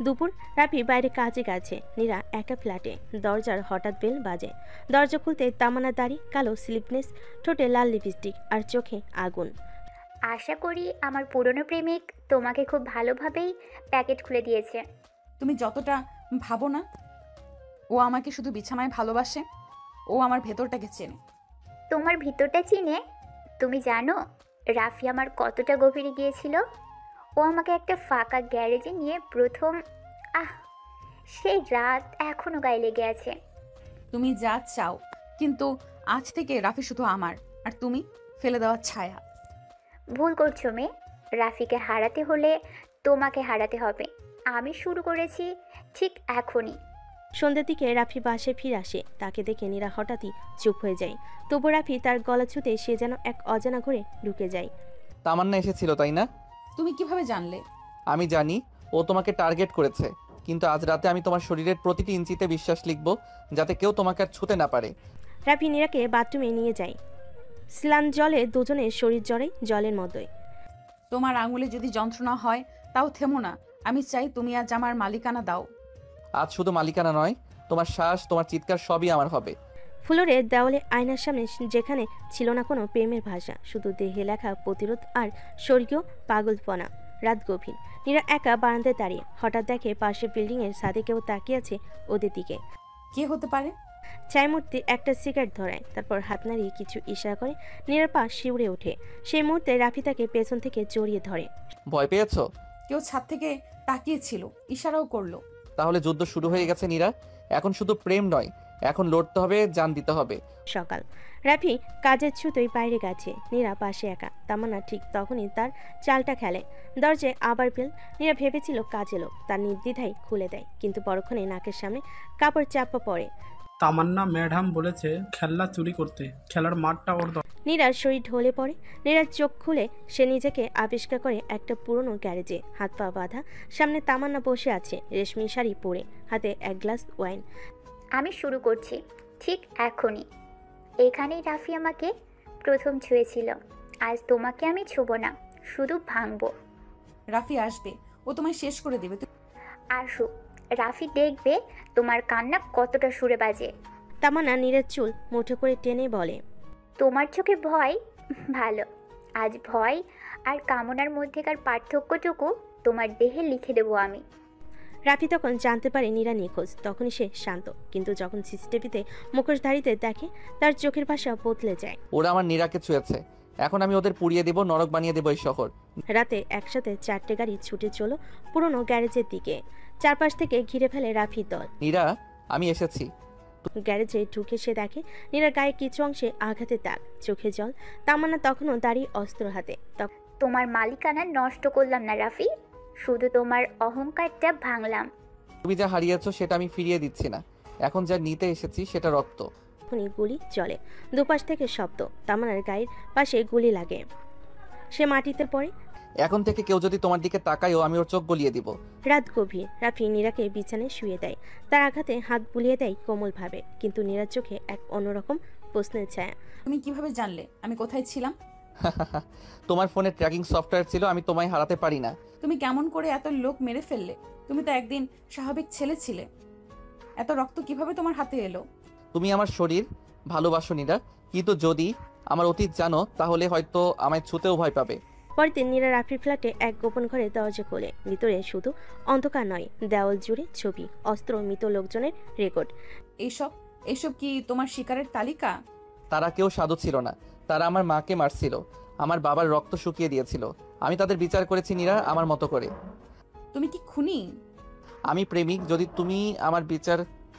দুপুর, রাফি বাইরে কাজে গেছে, নীরা একা ফ্ল্যাটে। দরজার হঠাৎ বেল বাজে। দরজা খুলতে তামান্না দাড়ি, কালো স্লিপনেস, ঠোঁটে লাল লিপস্টিক আর চোখে আগুন। আশা করি আমার পুরনো প্রেমিক তোমাকে খুব ভালোভাবেই প্যাকেট খুলে দিয়েছে। তুমি যতটা ভাবো না, ও আমাকে শুধু বিছানায় ভালোবাসে, ও আমার ভেতরটাকে চেনে। তোমার ভিতরটা চিনে? তুমি জানো রাফি আমার কতটা গভীরে গিয়েছিল? ও আমাকে একটা ফাঁকা গ্যারেজে নিয়ে প্রথম, সেই রাত এখনো গায়ে লেগে আছে। তুমি যা চাও, কিন্তু আজ থেকে রাফি শুধু আমার, আর তুমি ফেলে দেওয়ার ছায়া। ভুল করছো মেয়ে, রাফিকে হারাতে হলে তোমাকে হারাতে হবে। আমি শুরু করেছি ঠিক এখনই। সন্ধ্যের দিকে রাফি বাসায় ফিরে আসে, তাকে দেখে নীরা হঠাৎই চুপ হয়ে যায়। তবু রাফি তার গলা ছুঁতে সে যেন এক অজানা ঘরে ঢুকে যায়। তামান্না এসেছিল তাই না? তুমি কিভাবে জানলে? আমি জানি ও তোমাকে টার্গেট করেছে, কিন্তু আজ রাতে আমি তোমার শরীরের প্রতিটি ইঞ্চিতে বিশ্বাস লিখব, যাতে কেউ তোমাকে আর ছুঁতে না পারে। রাফি নীরাকে বাথরুমে নিয়ে যায়। স্নান জলে দুজনের শরীর জড়ে জলের মতোই। তোমার আঙুলে যদি যন্ত্রণা হয়, তাও থেমো না। আমি চাই তুমি আজ আমার মালিকানা দাও। আজ শুধু মালিকানা নয়, তোমার শ্বাস, তোমার চিৎকার সবই আমার হবে। ফ্লোরে দেওয়ালে আয়নার সামনে যেখানে ছিল না কোনো প্রেমের ভাষা, শুধু দেহে লেখা প্রতিরোধ আর স্বর্গীয় পাগলপনা। রাত গভীর, নীরা একা বারান্দায় দাঁড়িয়ে হঠাৎ দেখে পাশের বিল্ডিংয়ের ছাদে কেউ তাকিয়ে আছে ওদের দিকে। কে হতে পারে? ছায়ামূর্তি একটা সিগারেট ধরায়, তারপর হাত নাড়িয়ে কিছু ইশারা করে। নীরার পা শিউরে ওঠে। সেই মুহূর্তে রাফি তাকে পেছন থেকে জড়িয়ে ধরে। ভয় পেয়েছো? কেউ ছাদ থেকে তাকিয়েছিল, ইশারাও করলো। তাহলে যুদ্ধ শুরু হয়ে গেছে নীরা। এখন শুধু প্রেম নয়, এখন লড়তে হবে, জান দিতে হবে। সকাল, রাফি কাজের ছুতোয় বাইরে গেছে, নীরা পাশে একা। তামান্না ঠিক তখনই তার চালটা খেলে। দরজায় আবার বেল। নীরা ভেবেছিল কাজে লোক, তার নির্দ্বিধায় খুলে দেয়, কিন্তু পরক্ষণে নাকের সামনে কাপড় চাপা পড়ে। তামান্না ম্যাডাম বলেছে খেলনা চুরি করতে, খেলার মাঠটা ওর। নীরার শরীর ঢলে পড়ে। নীরার চোখ খুলে সে নিজেকে আবিষ্কার করে একটা পুরনো গ্যারেজে, হাত পা বাঁধা। সামনে তামান্না বসে আছে, রেশমি শাড়ি পরে, হাতে এক গ্লাস ওয়াইন। আমি শুরু করছি ঠিক এখনই। এখানেই রাফি আমাকে প্রথম ছুঁয়েছিল। আজ তোমাকে আমি ছুঁবো না, শুধু ভাঙবো। রাফি আসবে, ও তোমায় শেষ করে দেবে। আসুক, রাফি দেখবে তোমার কান্না কতটা সুরে বাজে। তামান্না নীরের চুল মুঠো করে টেনে বলে, তোমার চোখে ভয়? ভালো, আজ ভয় আর কামনার মধ্যেকার পার্থক্যটুকু তোমার দেহে লিখে দেবো আমি। রাফি তখন জানতে পারে নীরা নিখোঁজ। তখনই সে শান্ত, কিন্তু যখন সিসিটিভিতে মুখোশধারীতে দেখে, তার চোখের ভাষা বদলে যায়। ওরা আমার নীরাকে ছুঁয়েছে, এখন আমি ওদের পুড়িয়ে দেব, নরক বানিয়ে দেব এই শহর। রাতে একসাথে 4টে গাড়ি ছুটে চলো পুরনো গ্যারেজের দিকে। চারপাশ থেকে ঘিরে ফেলে রাফির দল। নীরা, আমি এসেছি। গ্যারেজে ঢুকে সে দেখে নীরার গায়ে কিছু অংশে আঘাতের দাগ, চোখে জল। তামান্না তখনও দাঁড়িয়ে অস্ত্র হাতে। তোমার মালিকানা নষ্ট করলাম না রাফি, শুধু তোমার অহংকারটা ভাঙলাম। তুমি যা হারিয়েছো সেটা আমি ফিরিয়ে দিচ্ছি না, এখন যা নিতে এসেছি সেটা রক্ত। গুলি চলে, দুপাশ থেকে শব্দ। তামান্নার গায়ের পাশে গুলি লাগে, সে মাটিতে পড়ে। এখন থেকে কেউ যদি তোমার দিকে তাকায়ও, আমি ওর চোখ গলিয়ে দিব। রাত গভীর, রাফি নীরাকে বিছানায় শুয়ে দেয়। তার আঘাতে হাত বুলিয়ে দেয় কোমল ভাবে, কিন্তু নীরার চোখে এক অন্যরকম প্রশ্নের ছায়া। তুমি কিভাবে জানলে আমি কোথায় ছিলাম? তোমার ফোনে ট্র্যাকিং সফটওয়্যার ছিল, আমি তোমায় হারাতে পারি না। তুমি কেমন করে এত লোক মেরে ফেললে? তুমি তো একদিন স্বাভাবিক ছেলে ছিলে, এত রক্ত কিভাবে তোমার হাতে এলো? তুমি আমার শরীর ভালোবাসো নীরা, কিন্তু যদি আমার অতীত জানো, তাহলে হয়তো আমায় ছুঁতেও ভয় পাবে। পরের দিন নীরা রাফির ফ্ল্যাটে এক গোপন ঘরে দরজা খোলে। ভিতরে শুধু অন্ধকার নয়, দেওয়াল জুড়ে ছবি, অস্ত্র, মৃত লোকজনের রেকর্ড। এইসব কি তোমার শিকারের তালিকা? তারা কেউ সাধু ছিল না, তারা আমার মাকে মারছিল, আমার বাবার রক্ত শুকিয়ে দিয়েছিল। আমি তাদের বিচার করেছি নীরা, আমার মতো করে। তুমি কি খুনি? আমি প্রেমিক যদি তুমি আমার বিচার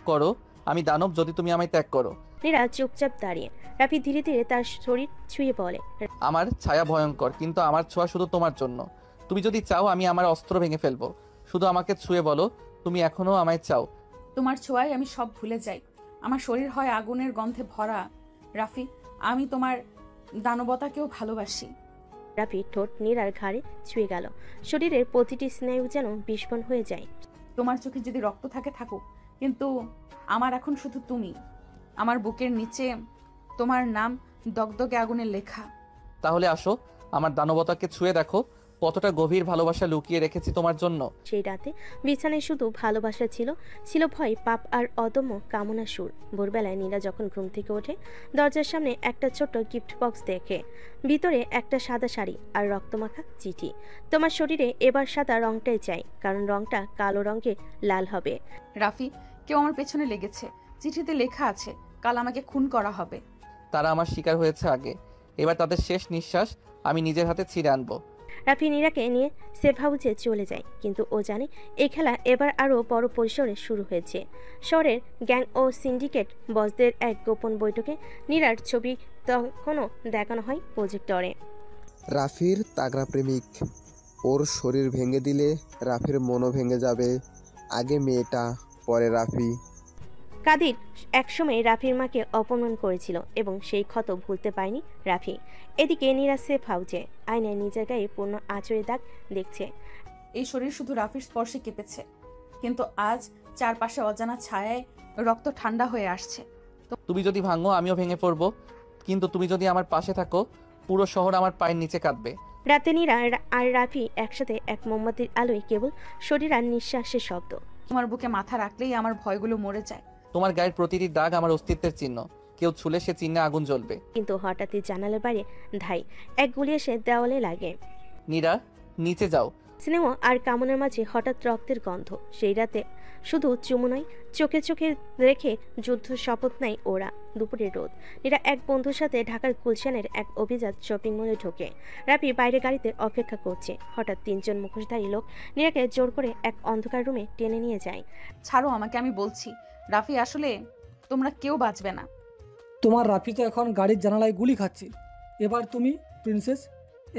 করো, আমি দানব যদি তুমি আমায় ত্যাগ করো। নীরা চুপচাপ দাঁড়িয়ে। রাফি ধীরে ধীরে তার শরীর ছুঁয়ে বলে, আমার ছায়া ভয়ঙ্কর, কিন্তু আমার ছোঁয়া শুধু তোমার জন্য। তুমি যদি চাও আমি আমার অস্ত্র ভেঙে ফেলবো। শুধু আমাকে ছুঁয়ে বলো তুমি এখনো আমায় চাও। তোমার ছোঁয়ায় আমি সব ভুলে যাই। আমার শরীর হয় আগুনের গন্ধে ভরা। রাফি, আমি তোমার দানবতাকেও ভালোবাসি। রাফি ঠোঁট নীরার ঘাড়ে ছুঁয়ে গেল। শরীরের প্রতিটি স্নায়ু যেন বিস্ফোরণ হয়ে যায়। তোমার চোখে যদি রক্ত থাকে থাকুক, কিন্তু আমার এখন শুধু তুমি। আমার বুকের নিচে তোমার নাম দগদগে আগুনে লেখা। তাহলে আসো, আমার দানবতাকে ছুঁয়ে দেখো কতটা গভীর ভালোবাসা লুকিয়ে রেখেছি তোমার জন্য। সেই রাতে বিছানায় শুধু ভালোবাসা ছিল, ছিল ভয়, পাপ আর অদম্য কামনা সুর। ভোরবেলায় নীলা যখন ঘুম থেকে ওঠে, দরজার সামনে একটা ছোট্ট গিফট বক্স দেখে। ভিতরে একটা সাদা শাড়ি আর রক্তমাখা চিঠি। তোমার শরীরে এবার সাদা রংটাই চাই, কারণ রংটা কালো রঙে লাল হবে। রাফি, কেউ আমার পেছনে লেগেছে। চিঠিতে লেখা আছে কাল আমাকে খুন করা হবে। তারা আমার শিকার হয়েছে আগে, এবার তাদের শেষ নিঃশ্বাস আমি নিজের হাতে ছিঁড়ে আনবো। রাফি নীরাকে নিয়ে সেফ হাউসে চলে যায়, কিন্তু ও জানে এই খেলা এবার আরও বড় পরিসরে শুরু হয়েছে। শহরের গ্যাং ও সিন্ডিকেট বসদের এক গোপন বৈঠকে নীরার ছবি তখনও দেখানো হয় প্রজেক্টরে। রাফির তাগড়া প্রেমিক, ওর শরীর ভেঙে দিলে রাফির মনও ভেঙে যাবে। আগে মেয়েটা, পরে রাফি। কাদির একসময় রাফির মাকে অপমান করেছিল এবং সেই ক্ষত ভুলতে পারেনি রাফি। এদিকে নীরা সেফ হাউজে আয়নায় নিজের গায়ে পূর্ণ আঁচড়ের দাগ দেখছে। এই শরীর শুধু রাফির স্পর্শে কেঁপেছে, কিন্তু আজ চারপাশে অজানা ছায়ায় রক্ত ঠান্ডা হয়ে আসছে। তুমি যদি ভাঙো আমিও ভেঙে পড়বো, কিন্তু তুমি যদি আমার পাশে থাকো পুরো শহর আমার পায়ের নিচে কাঁদবে। রাতে নীরা আর রাফি একসাথে এক মোমবাতির আলোয় কেবল শরীর আর নিঃশ্বাসের শব্দ। তোমার বুকে মাথা রাখলেই আমার ভয়গুলো মরে যায়। তোমার গায়ের প্রতিটি দাগ আমার অস্তিত্বের চিহ্ন, কেউ ছুলে সে চিহ্নে আগুন জ্বলবে। কিন্তু হঠাৎই জানালার বাইরে ধাই এক গুলি এসে দেওয়ালে লাগে। নীরা, নিচে যাও। স্নেহ আর কামনার মাঝে হঠাৎ রক্তের গন্ধ। সেই রাতে শুধু চুমু নয়, চোখে চোখে রেখে যুদ্ধ শপথ নেয় ওরা। দুপুরের রোদ। নীরা এক বন্ধুর সাথে ঢাকার গুলশানের এক অভিজাত শপিং মলে ঢোকে। রাফি বাইরে গাড়িতে অপেক্ষা করছে। হঠাৎ তিনজন মুখোশধারী লোক নীরাকে জোর করে এক অন্ধকার রুমে টেনে নিয়ে যায়। ছাড়ো আমাকে, আমি বলছি। রাফি, আসলে তোমরা কেউ বাঁচবে না। তোমার রাফি তো এখন গাড়ির জানালায় গুলি খাচ্ছে। এবার তুমি প্রিন্সেস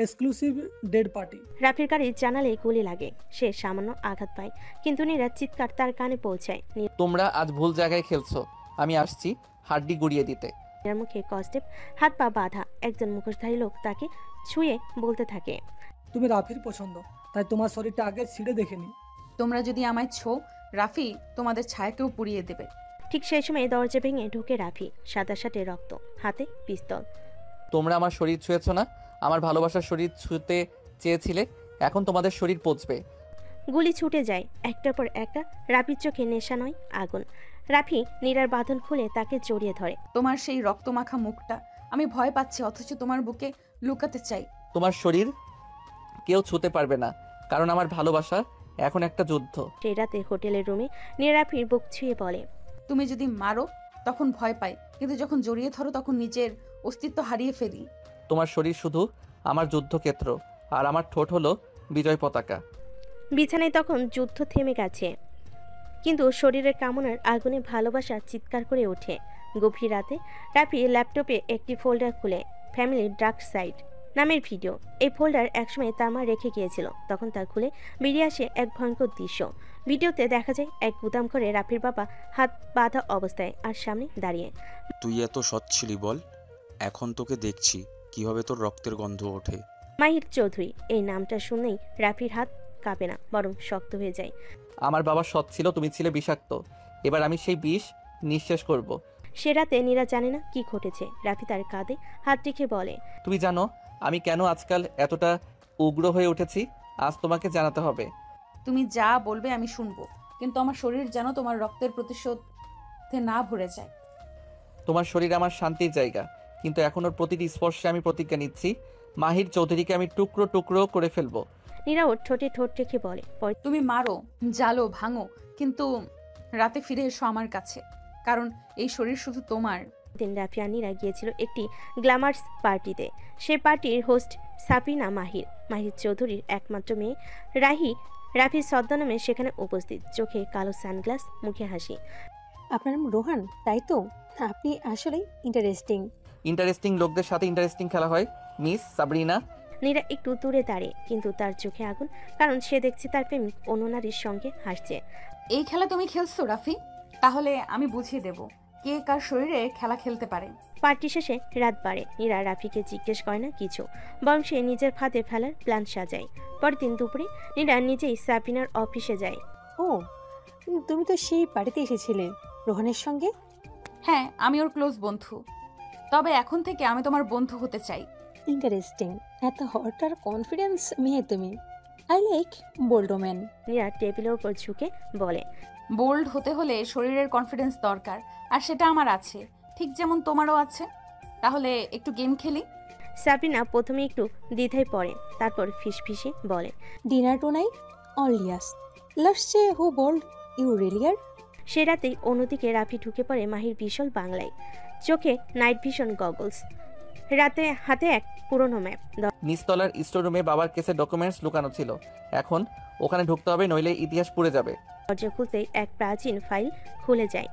এক্সক্লুসিভ ডেড পার্টি। রাফির গাড়ির জানালায় গুলি লাগে। সে সামান্য আঘাত পায়, কিন্তু নীরা চিৎকার তার কানে পৌঁছায়। তোমরা আজ ভুল জায়গায় খেলছো, আমি আসছি হাড্ডি গুড়িয়ে দিতে। নীরার মুখে কষ্টেপ, হাত পা বাঁধা। একজন মুখোশধারী লোক তাকে ছুঁয়ে বলতে থাকে, তুমি রাফির পছন্দ, তাই তোমার শরীরটা আগে ছিঁড়ে দেখেনি। তোমরা যদি আমায় ছো, রাফি তোমাদের ছায়াকেও পুড়িয়ে দেবে। ঠিক সেই সময় দরজা ভেঙে ঢুকে রাফি, সাদা শার্টে রক্ত, হাতে পিস্তল। তোমরা আমার শরীর ছুঁয়েছো না, আমার ভালোবাসার শরীর ছুঁতে চেয়েছিলে, এখন তোমাদের শরীর পচবে। গুলি ছুটে যায় একটার পর একটা। রাফির চোখে নেশা নয়, আগুন। রাফি নীরার বাঁধন খুলে তাকে জড়িয়ে ধরে। তোমার সেই রক্তমাখা মুখটা আমি ভয় পাচ্ছি, অথচ তোমার বুকে লুকাতে চাই। তোমার শরীর কেউ ছুঁতে পারবে না, কারণ আমার ভালোবাসা এখন একটা যুদ্ধ। সেই রাতে হোটেলের রুমে নীরা রাফির বুক ছুঁয়ে বলে, তুমি যদি মারো তখন ভয় পাই, কিন্তু যখন জড়িয়ে ধরো তখন নিজের অস্তিত্ব হারিয়ে ফেলি। তোমার শরীর শুধু আমার যুদ্ধক্ষেত্র, আর আমার ঠোঁট হলো বিজয় পতাকা। বিছানায় তখন যুদ্ধ থেমে গেছে, কিন্তু শরীরের কামনার আগুনে ভালোবাসা চিৎকার করে ওঠে। গভীর রাতে রাফি ল্যাপটপে একটি ফোল্ডার খুলে ফ্যামিলি ডার্ক সাইড নামের ভিডিও। এই ফোল্ডার একসময় তার মা রেখে গিয়েছিল। তখন তা খুলে বেরিয়ে আসে এক ভয়ঙ্কর দৃশ্য। ভিডিওতে দেখা যায় এক গুদাম ঘরে রাফির বাবা হাত বাঁধা অবস্থায় আর সামনে দাঁড়িয়ে। তুই এত সৎ ছিলি বল, এখন তোকে দেখছি কিভাবে তোর রক্তের গন্ধ ওঠে। মাহির চৌধুরী এই নামটা শুনেই রাফির হাত কাঁপে না, বরং শক্ত হয়ে যায়। আমার বাবা সৎ ছিল, তুমি ছিলে বিষাক্ত, এবার আমি সেই বিষ নিঃশেষ করব। সে রাতে নীরা জানে না কি ঘটেছে। রাফি তার কাঁধে হাত রেখে বলে, তুমি জানো আমি কেন আজকাল এতটা উগ্র হয়ে উঠেছি? আজ তোমাকে জানাতে হবে। তুমি যা বলবে আমি শুনবো, কিন্তু আমার শরীর যেন তোমার রক্তের প্রতিশোধে না ভরে যায়। তোমার শরীর আমার শান্তির জায়গা, কিন্তু এখন ওর প্রতিটি স্পর্শে আমি প্রতিজ্ঞা নিচ্ছি, মাহির চৌধুরীকে আমি টুকরো টুকরো করে ফেলবো। নীরা ওর ঠোঁটে ঠোঁট রেখে বলে, তুমি মারো, জ্বালো, ভাঙো, কিন্তু রাতে ফিরে এসো আমার কাছে, কারণ এই শরীর শুধু তোমার। দিন রাফি আর নীরা গিয়েছিল একটি গ্ল্যামার্স পার্টিতে। সে পার্টির হোস্ট সাফিনা মাহির, মাহির চৌধুরীর একমাত্র মেয়ে রাহি। রাফির ছদ্মনামে সেখানে উপস্থিত, চোখে কালো সানগ্লাস, মুখে হাসি। আপনার নাম রোহান, তাই তো? আপনি আসলেই ইন্টারেস্টিং। ইন্টারেস্টিং লোকদের সাথে ইন্টারেস্টিং খেলা হয় মিস সাবরিনা। নীরা একটু দূরে দাঁড়িয়ে, কিন্তু তার চোখে আগুন, কারণ সে দেখছে তার প্রেমিক অন্য নারীর সঙ্গে হাসছে। এই খেলা তুমি খেলছো রাফি? তাহলে আমি বুঝিয়ে দেব কে কার শরীরে খেলা খেলতে পারে। পার্টি শেষে রাত বাড়ে। নীরা রাফিকে জিজ্ঞেস করে না কিছু, বরং সে নিজের ফাঁদে ফেলার প্ল্যান সাজায়। পরের দিন দুপুরে নীরা নিজেই সাবিনার অফিসে যায়। ও, তুমি তো সেই বাড়িতে এসেছিলে রোহানের সঙ্গে। হ্যাঁ, আমি ওর ক্লোজ বন্ধু। তবে এখন থেকে আমি তোমার বন্ধু হতে চাই। ইন্টারেস্টিং, এত হট আর কনফিডেন্স মেয়ে তুমি। I like bold woman. Nira টেবিলের উপর ঝুঁকে বলে, বোল্ড হতে হলে শরীরের কনফিডেন্স দরকার, আর সেটা আমার আছে, ঠিক যেমন তোমারও আছে। তাহলে একটু গেম খেলি। সাবিনা প্রথমে একটু দ্বিধায় পড়ে, তারপর ফিসফিসে বলে, dinner tonight only us. Last say who bold you realer. সে রাতেই অন্যদিকে রাফি ঢুকে পড়ে মাহির বিশাল বাংলায়, চোখে নাইট ভিশন গগলস, রাতে হাতে এক পুরনো ম্যাপ। নিচতলার স্টোররুমে বাবার কেসের ডকুমেন্টস লুকানো ছিল। এখন ওখানে ঢুকতে হবে, নইলে ইতিহাস পুড়ে যাবে। দরজা খুলতেই এক প্রাচীন ফাইল খুলে যায়।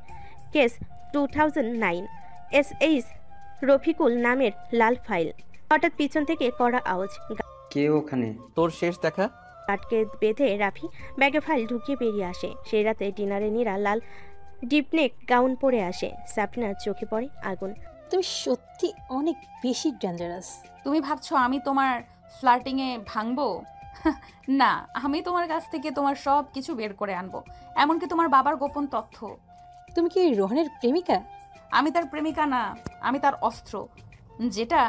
কেস 2009, SH রফিকুল নামের লাল ফাইল। হঠাৎ পিছন থেকে কড়া আওয়াজ। কে ওখানে? তোর শেষ দেখা। কাটকে বেঁধে রাফি ব্যাগে ফাইল ঢুকিয়ে বেরিয়ে আসে। সেই রাতে ডিনারে নীরা লাল ডিপনেক গাউন পরে আসে। সাবিনার চোখে পড়ে আগুন। তুমি সত্যি অনেক বেশি ডেঞ্জারাস। তুমি ভাবছো আমি তোমার ফ্লার্টিংয়ে ভাঙবো? না, আমি তোমার কাছ থেকে তোমার সব কিছু বের করে আনবো, এমনকি তোমার বাবার গোপন তথ্য। তুমি কি রোহানের প্রেমিকা? আমি তার প্রেমিকা না, আমি তার অস্ত্র, যেটা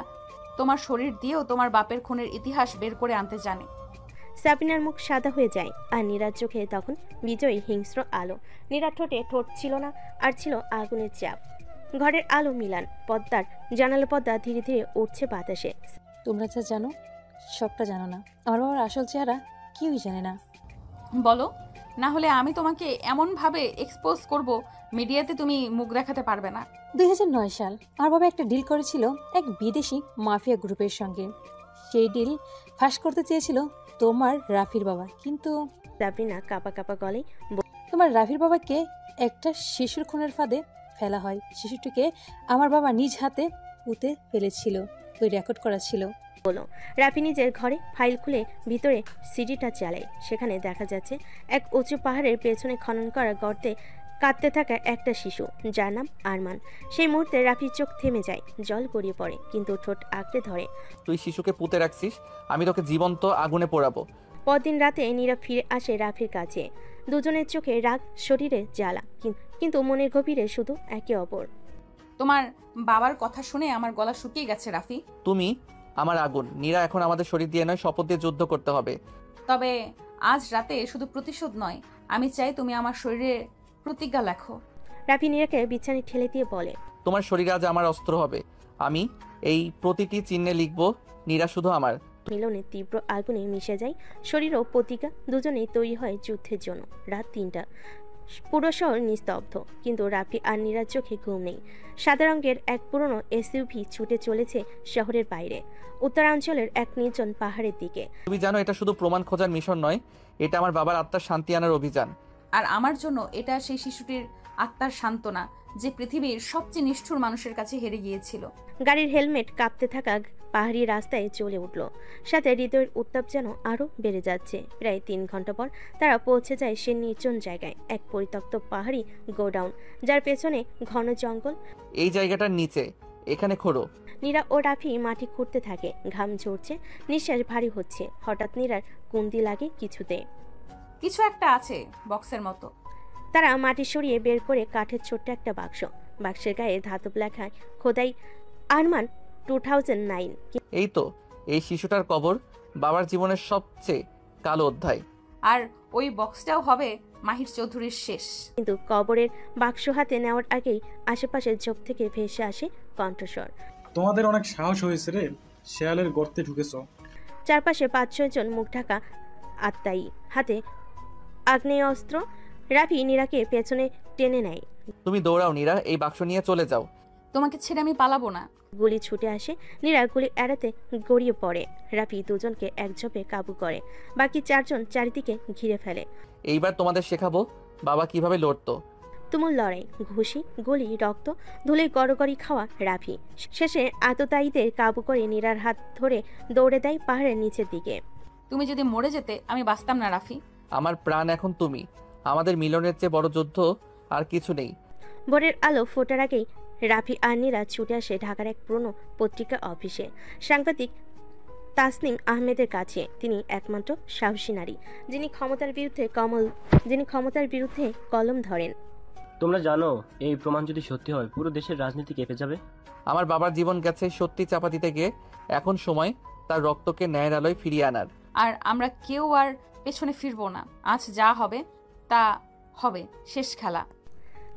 তোমার শরীর দিয়েও তোমার বাপের খুনের ইতিহাস বের করে আনতে জানে। সাবিনার মুখ সাদা হয়ে যায়, আর নীরার চোখে তখন বিজয়ী হিংস্র আলো। নীরার ঠোঁটে ঠোঁট ছিল না, আর ছিল আগুনের চাপ। ঘরের আলো মিলান, পদ্মার জানালা পর্দা ধীরে ধীরে উঠছে বাতাসে। তোমরা যা জানো সবটা জানো না। আমার বাবার আসল চেহারা কেউই জানে না। বলো, না হলে আমি তোমাকে এমনভাবে এক্সপোজ করব, মিডিয়াতে তুমি মুখ দেখাতে পারবে না। 2009 সাল আমার বাবা একটা ডিল করেছিল এক বিদেশি মাফিয়া গ্রুপের সঙ্গে। সেই ডিল ফাঁস করতে চেয়েছিল তোমার রাফির বাবা, কিন্তু সাবিনা কাপা কাপা গলে, তোমার রাফির বাবাকে একটা শিশুর খুনের ফাঁদে ফেলা হয়। শিশুটিকে আমার বাবা নিজ হাতে পুঁতে ফেলেছিল, ওই রেকর্ড করা ছিল। বলো। রাফি নিজের ঘরে ফাইল খুলে ভিতরে সিডিটা চালায়। সেখানে দেখা যাচ্ছে এক উঁচু পাহাড়ের পেছনে খনন করা গর্তে কাঁদতে থাকা একটা শিশু, যার নাম আরমান। সেই মুহূর্তে রাফির চোখ থেমে যায়, জল গড়িয়ে পড়ে, কিন্তু ঠোঁট আঁকড়ে ধরে। তুই শিশুকে পুঁতে রাখছিস, আমি তোকে জীবন্ত আগুনে পোড়াবো। পরদিন রাতে নীরা ফিরে আসে রাফির কাছে। দুজনের চোখে রাগ, শরীরে জ্বালা, কিন্তু মনের গভীরে শুধু একে অপর। তোমার বাবার কথা শুনে আমার গলা শুকিয়ে গেছে রাফি। তুমি আমার আগুন। নীরা, এখন আমাদের শরীর দিয়ে নয়, শপথ দিয়ে যুদ্ধ করতে হবে। তবে আজ রাতে শুধু প্রতিশোধ নয়, আমি চাই তুমি আমার শরীরে প্রতিজ্ঞা লেখো। রাফি নীরাকে বিছানায় ঠেলে দিয়ে বলে, তোমার শরীর আজ আমার অস্ত্র হবে। আমি এই প্রতিটি চিহ্নে লিখবো, নীরা শুধু আমার। মিলনে তীব্র আগুনে মিশে যায় শরীর ও প্রতিজ্ঞা। দুজনেই তৈরি হয় যুদ্ধের জন্য। রাত 3টা, পুরো শহর নিস্তব্ধ, কিন্তু রাফি আর নীরার চোখে ঘুম নেই। সাদা রঙের এক পুরনো SUV ছুটে চলেছে শহরের বাইরে, উত্তরাঞ্চলের এক নির্জন পাহাড়ের দিকে। তুমি জানো, এটা শুধু প্রমাণ খোঁজার মিশন নয়, এটা আমার বাবার আত্মার শান্তি আনার অভিযান। আর আমার জন্য এটা সেই শিশুটির আত্মার সান্ত্বনা, যে পৃথিবীর সবচেয়ে নিষ্ঠুর মানুষের কাছে হেরে গিয়েছিল। গাড়ির হেলমেট কাঁপতে থাকা পাহাড়ি রাস্তায় চলে উঠল, সাথে হৃদয়ের উত্তাপ যেন আরো বেড়ে যাচ্ছে। প্রায় 3 ঘন্টা পর তারা পৌঁছে যায় সে নির্জন জায়গায়, এক পরিত্যক্ত পাহাড়ি গোডাউন, যার পেছনে ঘন জঙ্গল। এই জায়গাটার নিচে, এখানে খোঁড়ো। নীরা ও রাফি মাটি খুঁড়তে থাকে, ঘাম ঝরছে, নিঃশ্বাস ভারী হচ্ছে। হঠাৎ নীরার কুন্দি লাগে কিছুতে। কিছু একটা আছে বক্সের মতো। তারা মাটি সরিয়ে বের করে কাঠের ছোট্ট একটা বাক্স। বাক্সের গায়ে ধাতব লেখায় খোদাই আরমান 2009। এই তো, এই শিশুটার কবর, বাবার জীবনের সবচেয়ে কালো অধ্যায়। আর ওই বক্সটাও হবে মাহির চৌধুরীর শেষ। কিন্তু কবরের বাক্স হাতে নেওয়ার আগেই আশেপাশের ঝোপ থেকে ভেসে আসে কণ্ঠস্বর। তোমাদের অনেক সাহস হয়েছে রে, শেয়ালের গর্তে ঢুকেছ। চারপাশে 5-6 জন মুখ ঢাকা আত্মায়ী, হাতে আগ্নেয়াস্ত্র। রাফি নীরাকে পেছনে টেনে নেয়। তুমি দৌড়াও নীরা, এই বাক্স নিয়ে চলে যাও। তোমাকে ছেড়ে আমি পালাবো না। গুলি ছুটে আসে, নীরা গুলি এড়াতে গড়িয়ে পড়ে। রাফি দুজনকে একঝোপে কাবু করে, বাকি 4 জন চারিদিকে ঘিরে ফেলে। এইবার তোমাদের শেখাবো বাবা কিভাবে লড়তো। তুমুল লড়াই, ঘুষি, গুলি, রক্ত, ধুলে গড়গড়ি খাওয়া রাফি শেষে আততায়ীদের কাবু করে নীরার হাত ধরে দৌড়ে দেয় পাহাড়ের নিচের দিকে। তুমি যদি মরে যেতে আমি বাঁচতাম না রাফি। আমার প্রাণ এখন তুমি। আমাদের মিলনের চেয়ে বড় যুদ্ধ আর কিছু নেই। ভোরের আলো ফোটার আগেই রাফি আর নীরা ছুটে আসে ঢাকার এক পুরনো পত্রিকা অফিসে সাংবাদিক তাসনিম আহমেদের কাছে। তিনি একমাত্র সাহসী নারী যিনি ক্ষমতার বিরুদ্ধে কলম ধরেন। তোমরা জানো এই প্রমাণ যদি সত্যি হয় পুরো দেশের রাজনীতি কেঁপে যাবে। আমার বাবার জীবন গেছে সত্যি চাপা দিতে গিয়ে, এখন সময় তার রক্তকে ন্যায়ের আলোয় ফিরিয়ে আনার। আর আমরা কেউ আর পেছনে ফিরবো না। আজ যা হবে তা হবে, শেষ খেলা।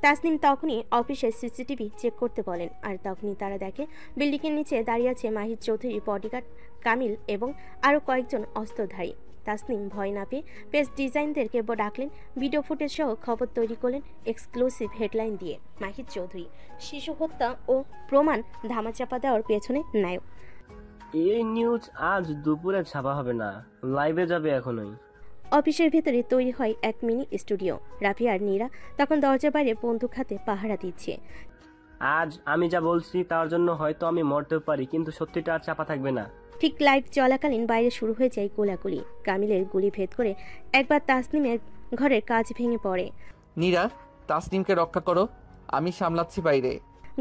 তাসনিম তখনই অফিসে সিসিটিভি চেক করতে বলেন, আর তখনই তারা দেখে বিল্ডিংয়ের নিচে দাঁড়িয়ে আছে মাহির চৌধুরী, বডিগার্ড কামিল এবং আরও কয়েকজন অস্ত্রধারী। তাসনিম ভয় না পেয়ে পেজ ডিজাইনদেরকে ডাকলেন, ভিডিও ফুটেজ সহ খবর তৈরি করলেন এক্সক্লুসিভ হেডলাইন দিয়ে। মাহির চৌধুরী শিশু হত্যা ও প্রমাণ ধামাচাপা দেওয়ার পেছনে নায়ক। এই নিউজ আজ দুপুরে ছাপা হবে না, লাইভে যাবে এখনই। অফিসের ভেতরে তৈরি হয় এক মিনি স্টুডিও। রাফি আর নীরা তখন দরজার বাইরে বন্দুক হাতে পাহারা দিচ্ছে। আজ আমি যা বলছি তার জন্য হয়তো আমি মরতেও পারি, কিন্তু সত্যিটা আর চাপা থাকবে না। ঠিক লাইভ চলাকালীন বাইরে শুরু হয়ে যায় গোলাগুলি। কামিলের গুলি ভেদ করে একবার তাসনিমের ঘরের কাজ ভেঙে পড়ে। নীরা, তাসনিমকে রক্ষা করো, আমি সামলাচ্ছি বাইরে।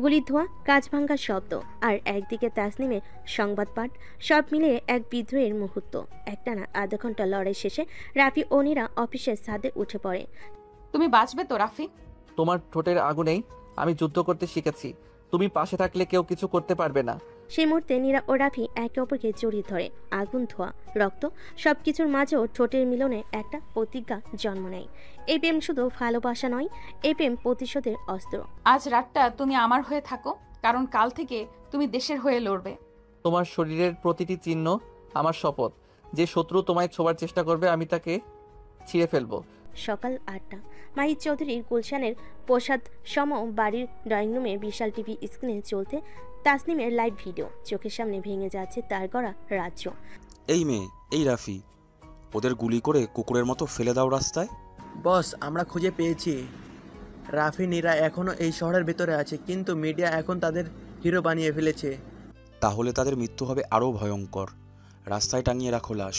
গুলির ধোঁয়া, কাজ ভাঙ্গার শব্দ, আর একদিকে তাসনিমের সংবাদ পাঠ, সব মিলিয়ে এক বিদ্রোহের মুহূর্ত। একটানা আধা ঘন্টা লড়াই শেষে রাফি ও নীরা অফিসের ছাদে উঠে পড়ে। তুমি বাঁচবে তো রাফি? তোমার ঠোঁটের আগুনেই আমি যুদ্ধ করতে শিখেছি। তুমি পাশে থাকলে কেউ কিছু করতে পারবে না। সেই মুহূর্তে নীরা ও রাফি একে অপরকে জড়িয়ে ধরে। আগুন, ধোঁয়া, রক্ত সবকিছুর মাঝেও ঠোঁটের মিলনে একটা প্রতিজ্ঞা জন্ম নেয়। এই প্রেম শুধু ভালোবাসা নয়, এই প্রেম প্রতিশোধের অস্ত্র। আজ রাতটা তুমি আমার হয়ে থাকো, কারণ কাল থেকে তুমি দেশের হয়ে লড়বে। তোমার শরীরের প্রতিটি চিহ্ন আমার শপথ। যে শত্রু তোমায় ছোঁয়ার চেষ্টা করবে আমি তাকে ছিঁড়ে ফেলবো। সকাল 8টা। মাহির চৌধুরীর গুলশানের প্রসাদ সম বাড়ির ড্রয়িং রুমে বিশাল টিভি স্ক্রিনে চলতে তাসনিমের লাইভ ভিডিও। চোখের সামনে ভেঙে যাচ্ছে তার গড়া রাজ্য। এই মেয়ে, এই রাফি, ওদের গুলি করে কুকুরের মতো ফেলে দাও রাস্তায়। বস, আমরা খুঁজে পেয়েছি। রাফি, নীরা এখনো এই শহরের ভেতরে আছে, কিন্তু মিডিয়া এখন তাদের হিরো বানিয়ে ফেলেছে। তাহলে তাদের মৃত্যু হবে আরও ভয়ঙ্কর। রাস্তায় টাঙিয়ে রাখো লাশ,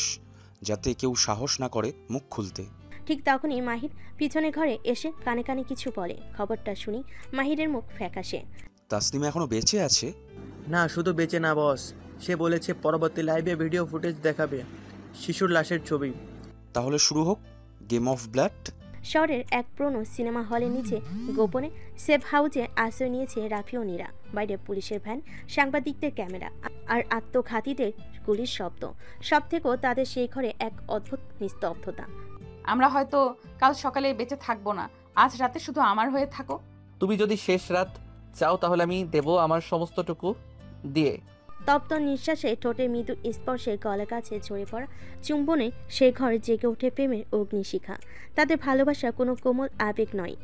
যাতে কেউ সাহস না করে মুখ খুলতে। ঠিক তখনই মাহির পিছনে ঘরে এসে কানে কানে কিছু বলে। খবরটা শুনি মাহিরের মুখ ফ্যাকাশে। তাসনিম এখনো বেঁচে আছে? না, শুধু বেঁচে না বস, সে বলেছে পরবর্তী লাইভে ভিডিও ফুটেজ দেখাবে, শিশুর লাশের ছবি। তাহলে শুরু হোক গেম অফ ব্লাড। শহরের এক পুরনো সিনেমা হলের নিচে গোপনে সেফ হাউসে আশ্রয় নিয়েছে রাফি ও নীরা। বাইরে পুলিশের ভ্যান, সাংবাদিকদের ক্যামেরা আর আত্মঘাতীদের গুলির শব্দ। সব থেকেও তাদের সেই ঘরে এক অদ্ভুত নিস্তব্ধতা। আমরা হয়তো কাল সকালে বেঁচে থাকবো না, আজ রাতে শুধু আমার হয়ে থাকো। তুমি যদি শেষ রাত চাও তাহলে আমি দেব আমার সমস্তটুকু দিয়ে। তপ্ত নিঃশ্বাসে, ঠোঁটে মৃদু স্পর্শে, গলা কাছে ঝরে পড়া চুম্বনে সেই ঘরে জেগে ওঠে প্রেমের অগ্নিশিখা। তাদের ভালোবাসা কোনো কোমল আবেগ নয়,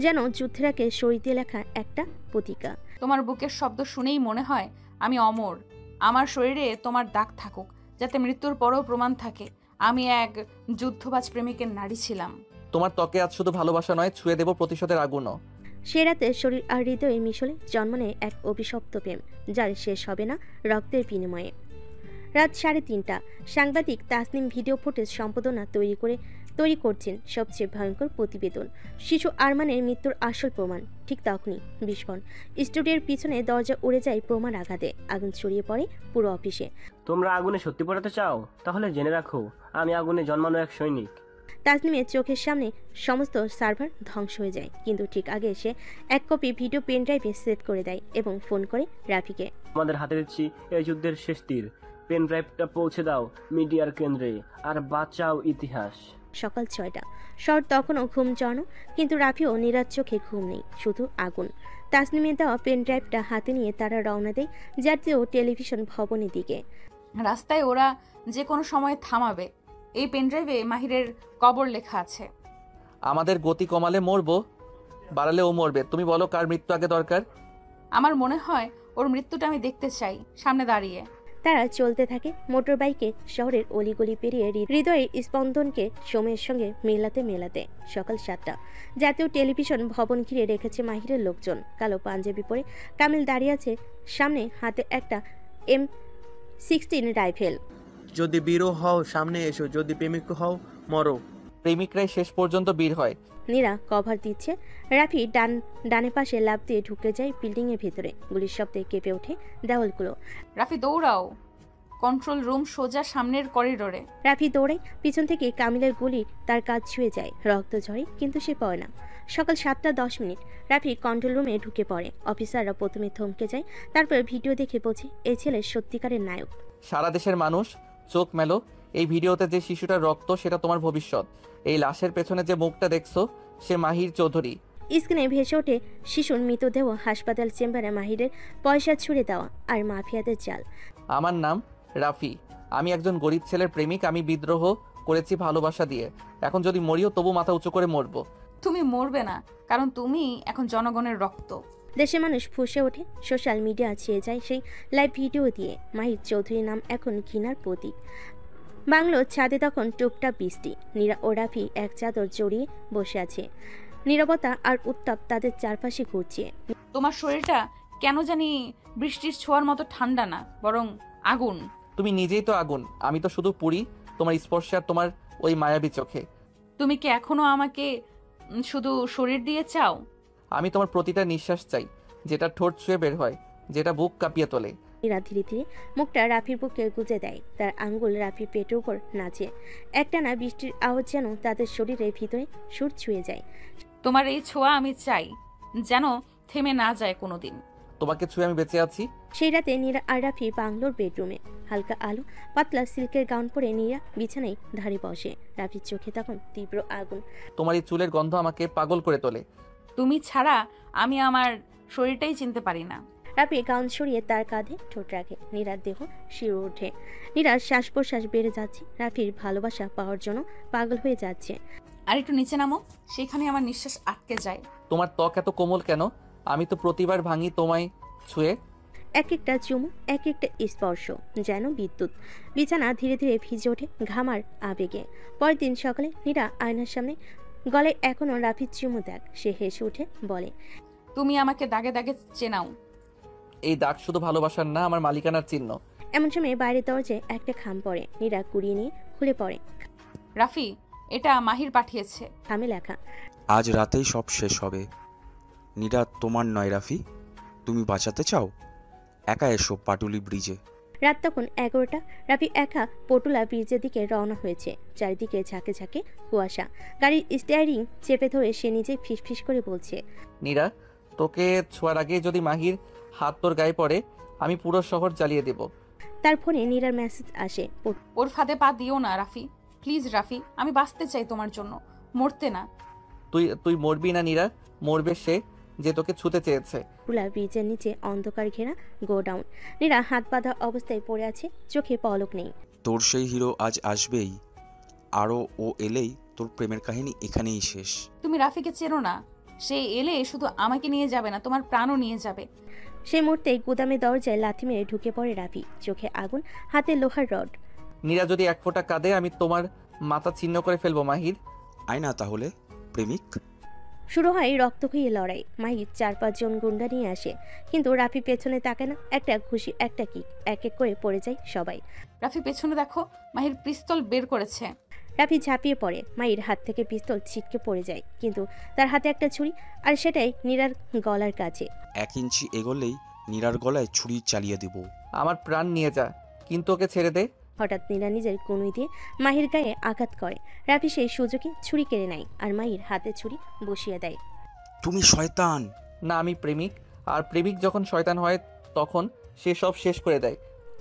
যেন যুদ্ধের আগে শরীরে লেখা একটা প্রতিজ্ঞা। তোমার বুকের শব্দ শুনেই মনে হয় আমি অমর। আমার শরীরে তোমার দাগ থাকুক, যাতে মৃত্যুর পরও প্রমাণ থাকে আমি এক যুদ্ধবাজ প্রেমিকের নারী ছিলাম। তোমার ত্বকে আজ শুধু ভালোবাসা নয়, ছুঁয়ে দেব প্রতিশোধের আগুনও। সে রাতে শরীর আর হৃদয়ে মিশলে জন্ম নেয় এক অভিশপ্ত প্রেম, যার শেষ হবে না রক্তের বিনিময়ে। রাত 3:30। সাংবাদিক তাসনিম ভিডিও ফুটেজ সম্পাদনা তৈরি করছেন সবচেয়ে ভয়ঙ্কর প্রতিবেদন, শিশু আরমানের মৃত্যুর আসল প্রমাণ। ঠিক তখনই বিস্ফোরণ। স্টুডিওর পিছনে দরজা উড়ে যায় প্রমাণ আঘাতে। আগুন ছড়িয়ে পড়ে পুরো অফিসে। তোমরা আগুনে সত্যি পড়াতে চাও? তাহলে জেনে রাখো, আমি আগুনে জন্মানো এক সৈনিক। তাসনিমের চোখের সামনে সমস্ত সার্ভার ধ্বংস হয়ে যায়, কিন্তু ঠিক আগে এসে এক কপি ভিডিও পেন ড্রাইভে সেভ করে দেয় এবং ফোন করে রাফিকে। আমাদের হাতে দিচ্ছি এই যুদ্ধের শেষ তীর, পেন ড্রাইভটা পৌঁছে দাও মিডিয়ার কেন্দ্রে, আর বাঁচাও ইতিহাস। সকাল 6টা। শহর তখনও ঘুম জড়ানো, কিন্তু রাফি ও নীরার চোখে ঘুম নেই, শুধু আগুন। তাসনিমের দেওয়া পেন ড্রাইভটা হাতে নিয়ে তারা রওনা দেয় জাতীয় টেলিভিশন ভবনের দিকে। রাস্তায় ওরা যে কোনো সময় থামাবে। এই পেনড্রাইভে মাহিরের কবর লেখা আছে। আমাদের গতি কমালে মরবো, বাড়ালে ও মরবে। তুমি বলো কার মৃত্যু আগে দরকার? আমার মনে হয় ওর মৃত্যুটা আমি দেখতে চাই, সামনে দাঁড়িয়ে। তারা চলতে থাকে মোটর বাইকে শহরের অলিগলি পেরিয়ে হৃদয়ের স্পন্দনকে সময়ের সঙ্গে মেলাতে মেলাতে। সকাল 7টা। জাতীয় টেলিভিশন ভবন ঘিরে রেখেছে মাহিরের লোকজন। কালো পাঞ্জাবি পরে কামিল দাঁড়িয়ে আছে সামনে, হাতে একটা M16 রাইফেল। যদি বীরও হও সামনে এসো, যদি প্রেমিক হও মরো। প্রেমিকরাই শেষ পর্যন্ত বীর হয়। নীরা কভার দিচ্ছে। রাফি ডানে পাশে লাফ দিয়ে ঢুকে যায় বিল্ডিং এর ভিতরে। গুলির শব্দে কেঁপে ওঠে দেওয়ালগুলো। রাফি দৌড়াও, কন্ট্রোল রুম সোজা সামনের করিডোরে। রাফি দৌড়ে, পিছন থেকে কামিলের গুলি তার কাজ ছুঁয়ে যায়, রক্ত ঝরে কিন্তু সে পড়ে না। সকাল 7:10। রাফি কন্ট্রোল রুমে ঢুকে পড়ে। অফিসাররা প্রথমে থমকে যায়, তারপর ভিডিও দেখে বোঝে এই ছেলে সত্যিকারের নায়ক। সারা দেশের মানুষ চোখ মেলো, এই ভিডিওতে যে শিশুটার রক্ত সেটা তোমার ভবিষ্যৎ। এই লাশের পেছনে যে মুখটা দেখছো সে মাহির চৌধুরী। স্ক্রিনে ভেসে ওঠে শিশুর মৃতদেহ, হাসপাতাল চেম্বারে মাহিরের পয়সা ছুড়ে দেওয়া আর মাফিয়াদের জাল। আমার নাম রাফি, আমি একজন গরিব ছেলের প্রেমিক। আমি বিদ্রোহ করেছি ভালোবাসা দিয়ে। এখন যদি মরিও তবু মাথা উঁচু করে মরবো। তুমি মরবে না, কারণ তুমি এখন জনগণের রক্ত। দেশে মানুষ ফুঁসে ওঠে, সোশ্যাল মিডিয়া ছেয়ে যায় সেই লাইভ ভিডিও দিয়ে। মাহির চৌধুরীর নাম এখন ঘৃণার প্রতীক। বাংলোর ছাদে তখন টুকটাক বৃষ্টি। নীরা ও রাফি এক চাদর জড়িয়ে বসে আছে। নীরবতা আর উত্তাপ তাদের চারপাশে ঘুরছে। তোমার শরীরটা কেন জানি বৃষ্টির ছোঁয়ার মতো ঠান্ডা না, বরং আগুন। তুমি নিজেই তো আগুন, আমি তো শুধু পুরি তোমার স্পর্শে আর তোমার ওই মায়াবী চোখে। তুমি কি এখনো আমাকে শুধু শরীর দিয়ে চাও? আমি তোমার প্রতিটা নিঃশ্বাস চাই, যেটা ঠোঁট ছুঁয়ে বের হয়, যেটা বুক কাঁপিয়ে তোলে। নীরা ধীরে ধীরে মুখটা রাফির বুকে গুজে দেয়, তার আঙ্গুল রাফির পেটের উপর নাচে। একটানা বৃষ্টির আওয়াজ যেন তাদের শরীরের ভিতরে সুর ছুঁয়ে যায়। তোমার এই ছোঁয়া আমি চাই, যেন থেমে না যায় কোনোদিন। তোমাকে ছুঁয়ে আমি বেঁচে আছি। সেই রাতে নীরা আর রাফি বাংলোর বেডরুমে। হালকা আলো, পাতলা সিল্কের গাউন পরে নীরা বিছানায় ধারে বসে। রাফির চোখে তখন তীব্র আগুন। তোমার এই চুলের গন্ধ আমাকে পাগল করে তোলে। তুমি ছাড়া আমি আমার শরীরটাই চিনতে পারি না। রাফি গাউন সরিয়ে তার কাঁধে ঠোঁট রাখে। নীরার দেহ শিউরে ওঠে। নীরার শ্বাস প্রশ্বাস বেড়ে যাচ্ছে। রাফির ভালোবাসা পাওয়ার জন্য পাগল হয়ে যাচ্ছে। আর একটু নিচে নামো, সেখানে আমার নিঃশ্বাস আটকে যায়। তোমার ত্বক এত কোমল কেন? আমি তো প্রতিবার ভাঙি তোমায় ছুঁয়ে। এক একটা চুমু, এক একটা স্পর্শ যেন বিদ্যুৎ। বিছানা ধীরে ধীরে ভিজে ওঠে ঘামার আবেগে। পরের দিন সকালে নীরা আয়নার সামনে, গলায় এখনো রাফির চুমু দেখ। সে হেসে উঠে বলে, তুমি আমাকে দাগে দাগে চেনাও। এই দাগ শুধু ভালোবাসার না, আমার মালিকানার চিহ্ন। এমন সময় বাইরের দরজায় একটা খাম পড়ে। নীরা কুড়িয়ে নিয়ে খুলে পড়ে। রাফি, এটা মাহির পাঠিয়েছে। খামে লেখা, আজ রাতেই সব শেষ হবে। নীরা তোমার নয় রাফি, তুমি বাঁচাতে চাও? একা এসো পাটুলি ব্রিজে। রাত তখন 11টা। রাফি একা পটুলা ব্রিজের দিকে রওনা হয়েছে। চারিদিকে ঝাঁকে ঝাঁকে কুয়াশা। গাড়ির স্টিয়ারিং চেপে ধরে সে নিজে ফিসফিস করে বলছে, নীরা, তোকে ছোঁয়ার আগে যদি মাহির হাত তোর গায়ে পড়ে, আমি পুরো শহর জ্বালিয়ে দেব। তার ফোনে নীরার মেসেজ আসে, ওর ফাঁদে পা দিও না রাফি, প্লিজ রাফি, আমি বাঁচতে চাই তোমার জন্য, মরতে না। তুই মরবি না নীরা, মরবে সে যে তোকে ছুতে চেয়েছে। পুলা ব্রিজের নিচে অন্ধকার ঘেরা গোডাউন। নীরা হাত বাঁধা অবস্থায় পড়ে আছে, চোখে পলক নেই। তোর সেই হিরো আজ আসবেই, আরও ও এলেই তোর প্রেমের কাহিনী এখানেই শেষ। তুমি রাফিকে চেনো না, সে এলে শুধু আমাকে নিয়ে যাবে না, তোমার প্রাণও নিয়ে যাবে। সেই মুহূর্তে গুদামে দরজায় লাথি মেরে ঢুকে পড়ে রাফি। চোখে আগুন, হাতে লোহার রড। নীরা যদি এক ফোঁটা কাঁদে, আমি তোমার মাথা ছিন্ন করে ফেলবো মাহির। আয় না তাহলে প্রেমিক। শুরু হয় রক্তক্ষয়ী লড়াই। মাহির 4-5 জন গুন্ডা নিয়ে আসে, কিন্তু রাফি পেছনে তাকায় না। একটা খুশি, একটা কিক, এক এক করে পড়ে যায় সবাই। রাফি পেছনে দেখো, মাহির পিস্তল বের করেছে। রাফি ঝাঁপিয়ে পড়ে। মাহির হাত থেকে পিস্তল ছিটকে পড়ে যায়, কিন্তু তার হাতে একটা ছুরি, আর সেটাই নীরার গলার কাছে। 1 ইঞ্চি এগোলেই নীরার গলায় ছুরি চালিয়ে দেব। আমার প্রাণ নিয়ে যা, কিন্তু ওকে ছেড়ে দে। হঠাৎ নীরা নিজের কনুই দিয়ে মাহির গায়ে আঘাত করে। রাফি সেই সুযোগে ছুরি কেড়ে নেয় আর মাহির হাতে ছুরি বসিয়ে দেয়। তুমি শয়তান। না, আমি প্রেমিক, আর প্রেমিক যখন শয়তান হয় তখন সে সব শেষ করে দেয়।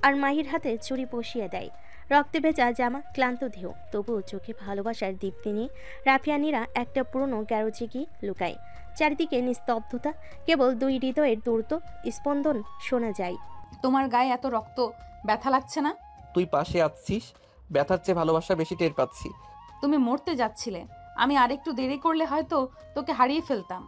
আর মাহির হাতে ছুরি বসিয়ে দেয়। রক্তে ভেজা জামা, ক্লান্ত দেহ, তবুও চোখে ভালোবাসার দীপ্তি নিয়ে রাফিয়া নীরা একটা পুরনো গ্যারেজে গিয়ে লুকায়। চারিদিকে নিস্তব্ধতা, কেবল 2 হৃদয়ের দ্রুত স্পন্দন শোনা যায়। তোমার গায়ে এত রক্ত, ব্যথা লাগছে না? তুই পাশে আছিস, ব্যথার চেয়ে ভালোবাসা বেশি টের পাচ্ছি। তুমি মরতে যাচ্ছিলে, আমি আরেকটু দেরি করলে হয়তো তোকে হারিয়ে ফেলতাম।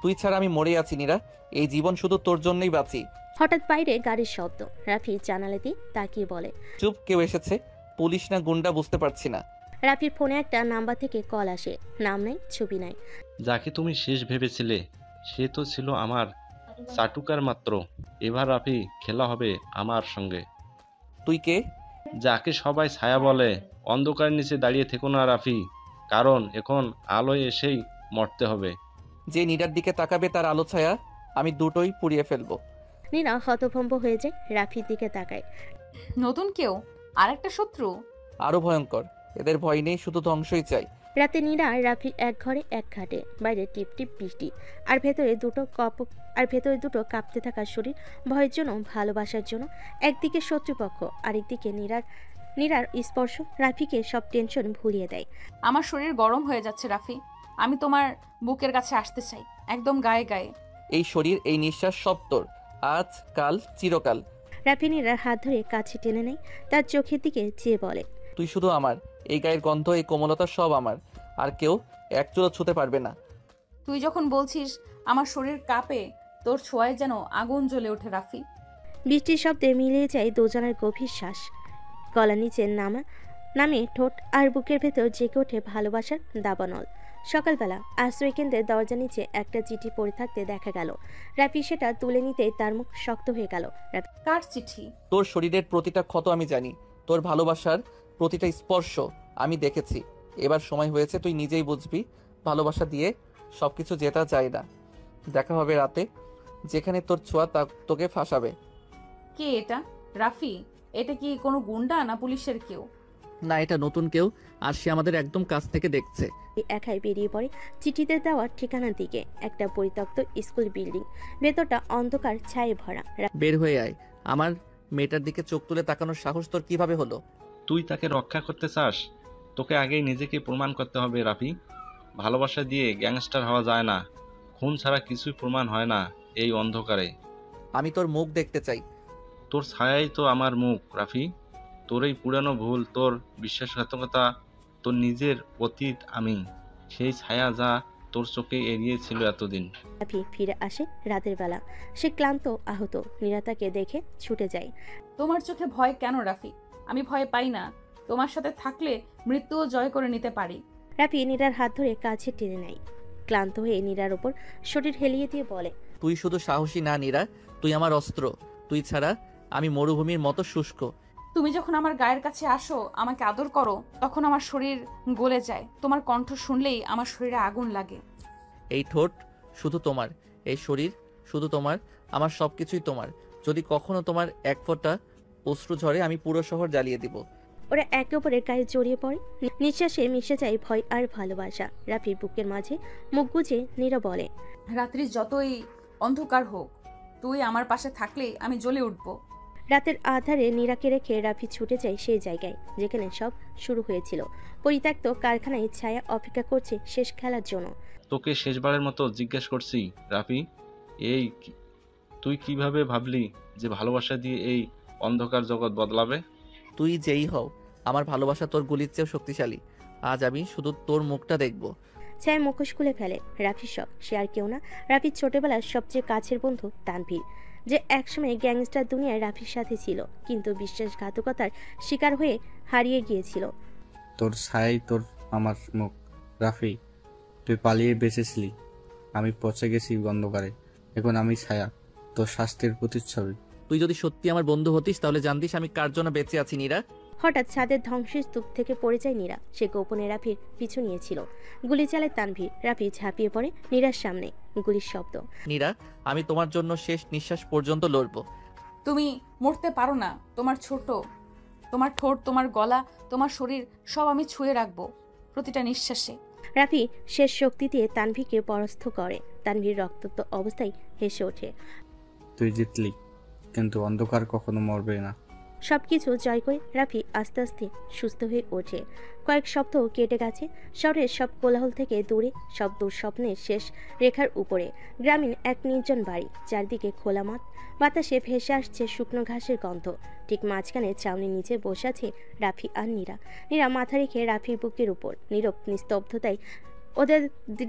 তুই ছাড়া আমি মরে আছি নীরা, এই জীবন শুধু তোর জন্যই বাঁচি। হঠাৎ বাইরে গাড়ির শব্দ। রাফি জানালা দিয়ে তাকিয়ে বলে, চুপ, কেউ এসেছে, পুলিশ না গুন্ডা বুঝতে পারছি না। রাফির ফোনে একটা নাম্বার থেকে কল আসে, নাম নাই ছবি নাই। যাকে তুমি শেষ ভেবেছিলে সে তো ছিল আমার চাটুকার মাত্র। এবার রাফি খেলা হবে আমার সঙ্গে। তুই কে? যাকে সবাই ছায়া বলে। অন্ধকারের নিচে দাঁড়িয়ে থেকো না রাফি, কারণ এখন আলোয় এসেই মরতে হবে। যে নীরার দিকে তাকাবে তার আলো ছায়া আমি দুটোই পুড়িয়ে ফেলবো। নীরা হতভম্ব হয়ে যায়, রাফির দিকে তাকায়। নতুন কেউ, আর একটা শত্রু? আরো ভয়ঙ্কর। এদের ভয় নেই, শুধু ধ্বংসই চাই। রাতে নীরা আর রাফি এক ঘরে এক খাটে। বাইরে টিপ টিপ বৃষ্টি, আর ভেতরে দুটো কাঁপতে থাকা শরীর, ভয়ের জন্য, ভালোবাসার জন্য। একদিকে শত্রুপক্ষ, আরেকদিকে নীরার স্পর্শ রাফিকে সব টেনশন ভুলিয়ে দেয়। আমার শরীর গরম হয়ে যাচ্ছে রাফি, আমি তোমার বুকের কাছে আসতে চাই, একদম গায়ে গায়ে। এই শরীর, এই নিঃশ্বাস সব তোর, আজ কাল চিরকাল। রাফি নীরার হাত ধরে কাছে টেনে নেয়, তার চোখের দিকে চেয়ে বলে, তুই শুধু আমার। এই গায়ের গন্ধ, এই কোমলতা সব আমার, আর কেউ এক চুলো ছুতে পারবে না। তুই যখন বলছিস আমার শরীর কাঁপে, তোর ছোঁয়ায় যেন আগুন জ্বলে ওঠে রাফি। বৃষ্টির শব্দে মিলিয়ে যায় দুজনের গভীর শ্বাস। গলা নিচে নামে ঠোঁট, আর বুকের ভেতর জেগে ওঠে ভালোবাসার দাবানল। সকালবেলা আশ্রয় কেন্দ্রের দরজা নিচে একটা চিঠি পড়ে থাকতে দেখা গেল। রাফি সেটা তুলে নিতেই তার মুখ শক্ত হয়ে গেল। কার চিঠি? তোর শরীরের প্রতিটা ক্ষত আমি জানি, তোর ভালোবাসার প্রতিটা স্পর্শ আমি দেখেছি। এবার সময় হয়েছে, তুই নিজেই বুঝবি ভালোবাসা দিয়ে সবকিছু জেতা যায় না। দেখা হবে রাতে, যেখানে তোর ছোঁয়া তোকে ফাঁসাবে। কে এটা? রাফি, এটা কি কোনো গুন্ডা না পুলিশের কেউ? না, এটা নতুন কেউ, আর সে আমাদের একদম কাছ থেকে দেখছে। একাই বেরিয়ে পড়ে চিঠিতে দেওয়া ঠিকানার দিকে। একটা পরিত্যক্ত স্কুল বিল্ডিং, ভেতরটা অন্ধকার ছায়ে ভরা। বের হয়ে আয়। আমার মেয়েটার দিকে চোখ তুলে তাকানোর সাহস তোর কিভাবে হলো? তুই তাকে রক্ষা করতে চাস? তোকে আগেই নিজেকে প্রমাণ করতে হবে রাফি। ভালোবাসা দিয়ে গ্যাংস্টার হওয়া যায় না, খুন ছাড়া কিছুই প্রমাণ হয় না এই অন্ধকারে। আমি তোর মুখ দেখতে চাই। তোর ছায়াই তো আমার মুখ রাফি। তোর এই পুরানো ভুল, তোর বিশ্বাসঘাতকতা, তোর নিজের অতীত আমি, সেই ছায়া যা তোর চোখে এড়িয়েছিল এতদিন। রাফি ফিরে আসে রাতের বেলা। সে ক্লান্ত, আহত। নীরা তাকে দেখে ছুটে যায়। তোমার চোখে ভয় কেন রাফি? আমি ভয় পাই না, তোমার সাথে থাকলে মৃত্যুও জয় করে নিতে পারি। রাফি নীরার হাত ধরে কাছে টেনে নেয়। ক্লান্ত হয়ে নীরার ওপর শরীর হেলিয়ে দিয়ে বলে, তুই শুধু সাহসী না নীরা, তুই আমার অস্ত্র। তুই ছাড়া আমি মরুভূমির মতো শুষ্ক। তুমি যখন আমার গায়ের কাছে আসো, আমাকে আদর করো, তখন আমার শরীর গলে যায়। তোমার কণ্ঠ শুনলেই আমার শরীরে আগুন লাগে। এই ঠোঁট শুধু তোমার, এই শরীর শুধু তোমার, আমার সবকিছুই তোমার। যদি কখনো তোমার এক ফোঁটা অশ্রু ঝরে, আমি পুরো শহর জ্বালিয়ে দিব। ওরা একে অপরের গায়ে জড়িয়ে পড়ে। নিঃশ্বাসে মিশে যায় ভয় আর ভালোবাসা। রাফির বুকের মাঝে মুখ গুজে নীরা বলে, রাত্রি যতই অন্ধকার হোক, তুই আমার পাশে থাকলেই আমি জ্বলে উঠবো। রাতের আধারে নীরাকে রেখে রাফি ছুটে যায় সেই জায়গায় যেখানে সব শুরু হয়েছিল। পরিত্যক্ত কারখানায় ছায়া অপেক্ষা করছে শেষ খেলার জন্য। তোকে শেষবারের মতো জিজ্ঞেস করছি রাফি, তুই কিভাবে ভাবলি যে ভালোবাসা দিয়ে এই অন্ধকার জগৎ বদলাবে? তুই যেই হও, আমার ভালোবাসা তোর গুলির চেয়েও শক্তিশালী। আজ আমি শুধু তোর মুখটা দেখব। ছায়া মুখোশ খুলে ফেলে। রাফির শখ, সে আর কেউ না, রাফির ছোটবেলার সবচেয়ে কাছের বন্ধু তানভীর, যে একসময় গ্যাংস্টার দুনিয়ায় রাফির সাথে ছিল, কিন্তু বিশ্বাসঘাতকতার শিকার হয়ে হারিয়ে গিয়েছিল। তোর ছায়াই তোর আমার মুখ রাফি। তুই পালিয়ে বেঁচেছিলি, আমি পচে গেছি অন্ধকারে। এখন আমি ছায়া, তোর শাস্তির প্রতিচ্ছবি। তুই যদি সত্যি আমার বন্ধু হতিস তাহলে জানতিস আমি কার জন্য বেঁচে আছি নীরা। হঠাৎ ছাদের ধ্বংসের স্তূপ থেকে পড়ে যায় নীরা। সে গোপনে রাফির পিছু নিয়েছিল। গুলি চালায় তানভীর। রাফি ঝাঁপিয়ে পড়ে নীরার সামনে। গুলির শব্দ। নীরা, আমি তোমার জন্য শেষ নিঃশ্বাস পর্যন্ত লড়ব। তুমি মরতে পারো না। তোমার ঠোঁট, তোমার গলা, তোমার শরীর সব আমি ছুঁয়ে রাখবো প্রতিটা নিঃশ্বাসে। রাফি শেষ শক্তি দিয়ে তানভীরকে পরাস্ত করে। তানভীর রক্তাক্ত অবস্থায় হেসে ওঠে। তুই জিতলি, কিন্তু অন্ধকার কখনো মরবে না। সবকিছু জয় করে রাফি আস্তে আস্তে সুস্থ হয়ে ওঠে। কয়েক সপ্তাহ কেটে গেছে। শহরের সব কোলাহল থেকে দূরে, সব দুঃস্বপ্নের শেষ রেখার উপরে গ্রামীণ এক নির্জন বাড়ি। চারদিকে খোলা মাঠ, বাতাসে ভেসে আসছে শুকনো ঘাসের গন্ধ। ঠিক মাঝখানে ছাউনির নিচে বসে আছে রাফি আর নীরা। নীরা মাথা রেখে রাফির বুকের উপর। নীরব নিস্তব্ধতায় ওদের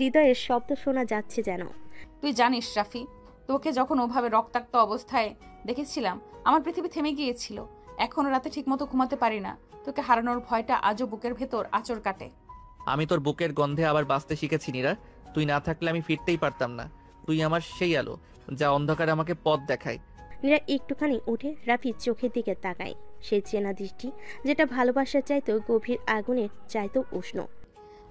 হৃদয়ের শব্দ শোনা যাচ্ছে যেন। তুই জানিস রাফি, তোকে যখন ওভাবে রক্তাক্ত অবস্থায় দেখেছিলাম আমার পৃথিবী থেমে গিয়েছিল। এখন রাতে ঠিকমতো ঘুমাতে পারি না। তোকে হারানোর ভয়টা আজও বুকের ভেতর আঁচড় কাটে। আমি তোর বুকের গন্ধে আবার বাঁচতে শিখেছি নীরা। তুই না থাকলে আমি ফিরতেই পারতাম না। তুই আমার সেই আলো যা অন্ধকারে আমাকে পথ দেখায়। নীরা একটুখানি উঠে রাফির চোখের দিকে তাকায়। সেই চেনা দৃষ্টি, যেটা ভালোবাসার চাইতেও গভীর, আগুনের চাইতেও উষ্ণ।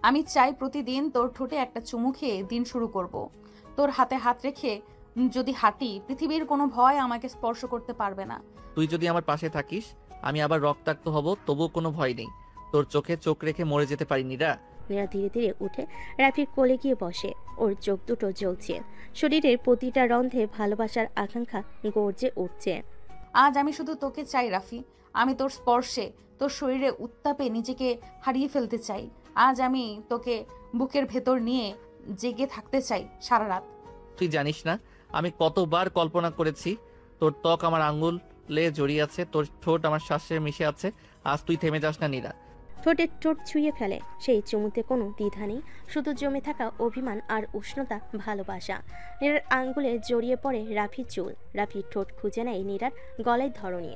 আমি চাই প্রতিদিন তোর ঠোঁটে একটা চুমু খেয়ে দিন শুরু করব। তোর হাতে হাত রেখে যদি হাঁটি, পৃথিবীর কোনো ভয় আমাকে স্পর্শ করতে পারবে না। তুই যদি আমার পাশে থাকিস, আমি আবার রক্তাক্ত হব, তবুও কোনো ভয় নেই। তোর চোখে চোখ রেখে মরে যেতে পারি নীরা। নীরা ধীরে ধীরে উঠে রাফির কোলে গিয়ে বসে। ওর চোখ দুটো জ্বলছে, শরীরের প্রতিটা রন্ধ্রে ভালোবাসার আকাঙ্ক্ষা গর্জে উঠছে। আজ আমি শুধু তোকে চাই রাফি। আমি তোর স্পর্শে, তোর শরীরে উত্তাপে নিজেকে হারিয়ে ফেলতে চাই। আজ আমি তোকে বুকের ভেতর নিয়ে জেগে থাকতে চাই সারা রাত। তুই জানিস না আমি কতবার কল্পনা করেছি তোর ত্বক আমার আঙ্গুলে জড়িয়ে আছে, তোর ঠোঁট আমার শ্বাসে মিশে আছে। আজ তুই থেমে যাস না নীরা। ঠোঁটে ঠোঁট ছুঁয়ে ফেলে। সেই চুমুতে কোনো দ্বিধা নেই, শুধু জমে থাকা অভিমান আর উষ্ণতা, ভালোবাসা। নীরার আঙ্গুলে জড়িয়ে পড়ে রাফির চুল। রাফির ঠোঁট খুঁজে নেয় নীরার গলায় ধরনী।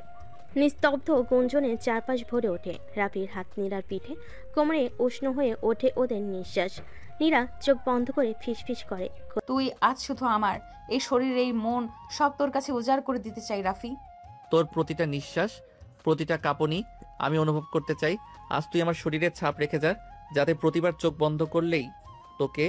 নিস্তব্ধ গুঞ্জনে চারপাশ ভরে ওঠে। রাফির হাত নীরার পিঠে, কোমরে উষ্ণ হয়ে ওঠে ওদের নিঃশ্বাস। নীরা চোখ বন্ধ করে ফিসফিস করে, তুই আজ শুধু আমার। এই শরীর, এই মন সব তোর কাছে উজাড় করে দিতে চাই রাফি। তোর প্রতিটা নিঃশ্বাস, প্রতিটা কাঁপুনি আমি অনুভব করতে চাই। আজ তুই আমার শরীরে ছাপ রেখে যা, যাতে প্রতিবার চোখ বন্ধ করলেই তোকে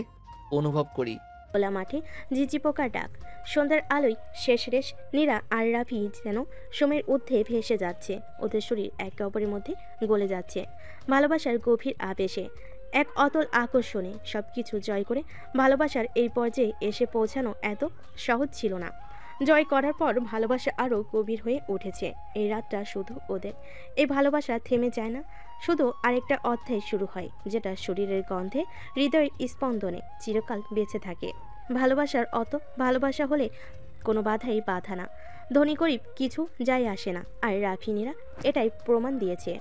অনুভব করি। খোলা মাঠে ঝিঝি পোকার ডাক, সন্ধ্যার আলোয় শেষ রেশ। নীরা আর রাফি যেন সময়ের ঊর্ধ্বে ভেসে যাচ্ছে। ওদের শরীর একে অপরের মধ্যে গলে যাচ্ছে ভালোবাসার গভীর আবেশে, এক অতল আকর্ষণে। সবকিছু জয় করে ভালোবাসার এই পর্যায়ে এসে পৌঁছানো এত সহজ ছিল না। জয় করার পর ভালোবাসা আরও গভীর হয়ে উঠেছে। এই রাতটা শুধু ওদের। এই ভালোবাসা থেমে যায় না, শুধু আরেকটা অধ্যায় শুরু হয়, যেটা শরীরের গন্ধে, হৃদয়ের স্পন্দনে চিরকাল বেঁচে থাকে। ভালোবাসার অত ভালোবাসা হলে কোনো বাধাই বাধা না, ধনী গরিব কিছু যায় আসে না। আর রাফি নীরা এটাই প্রমাণ দিয়েছে।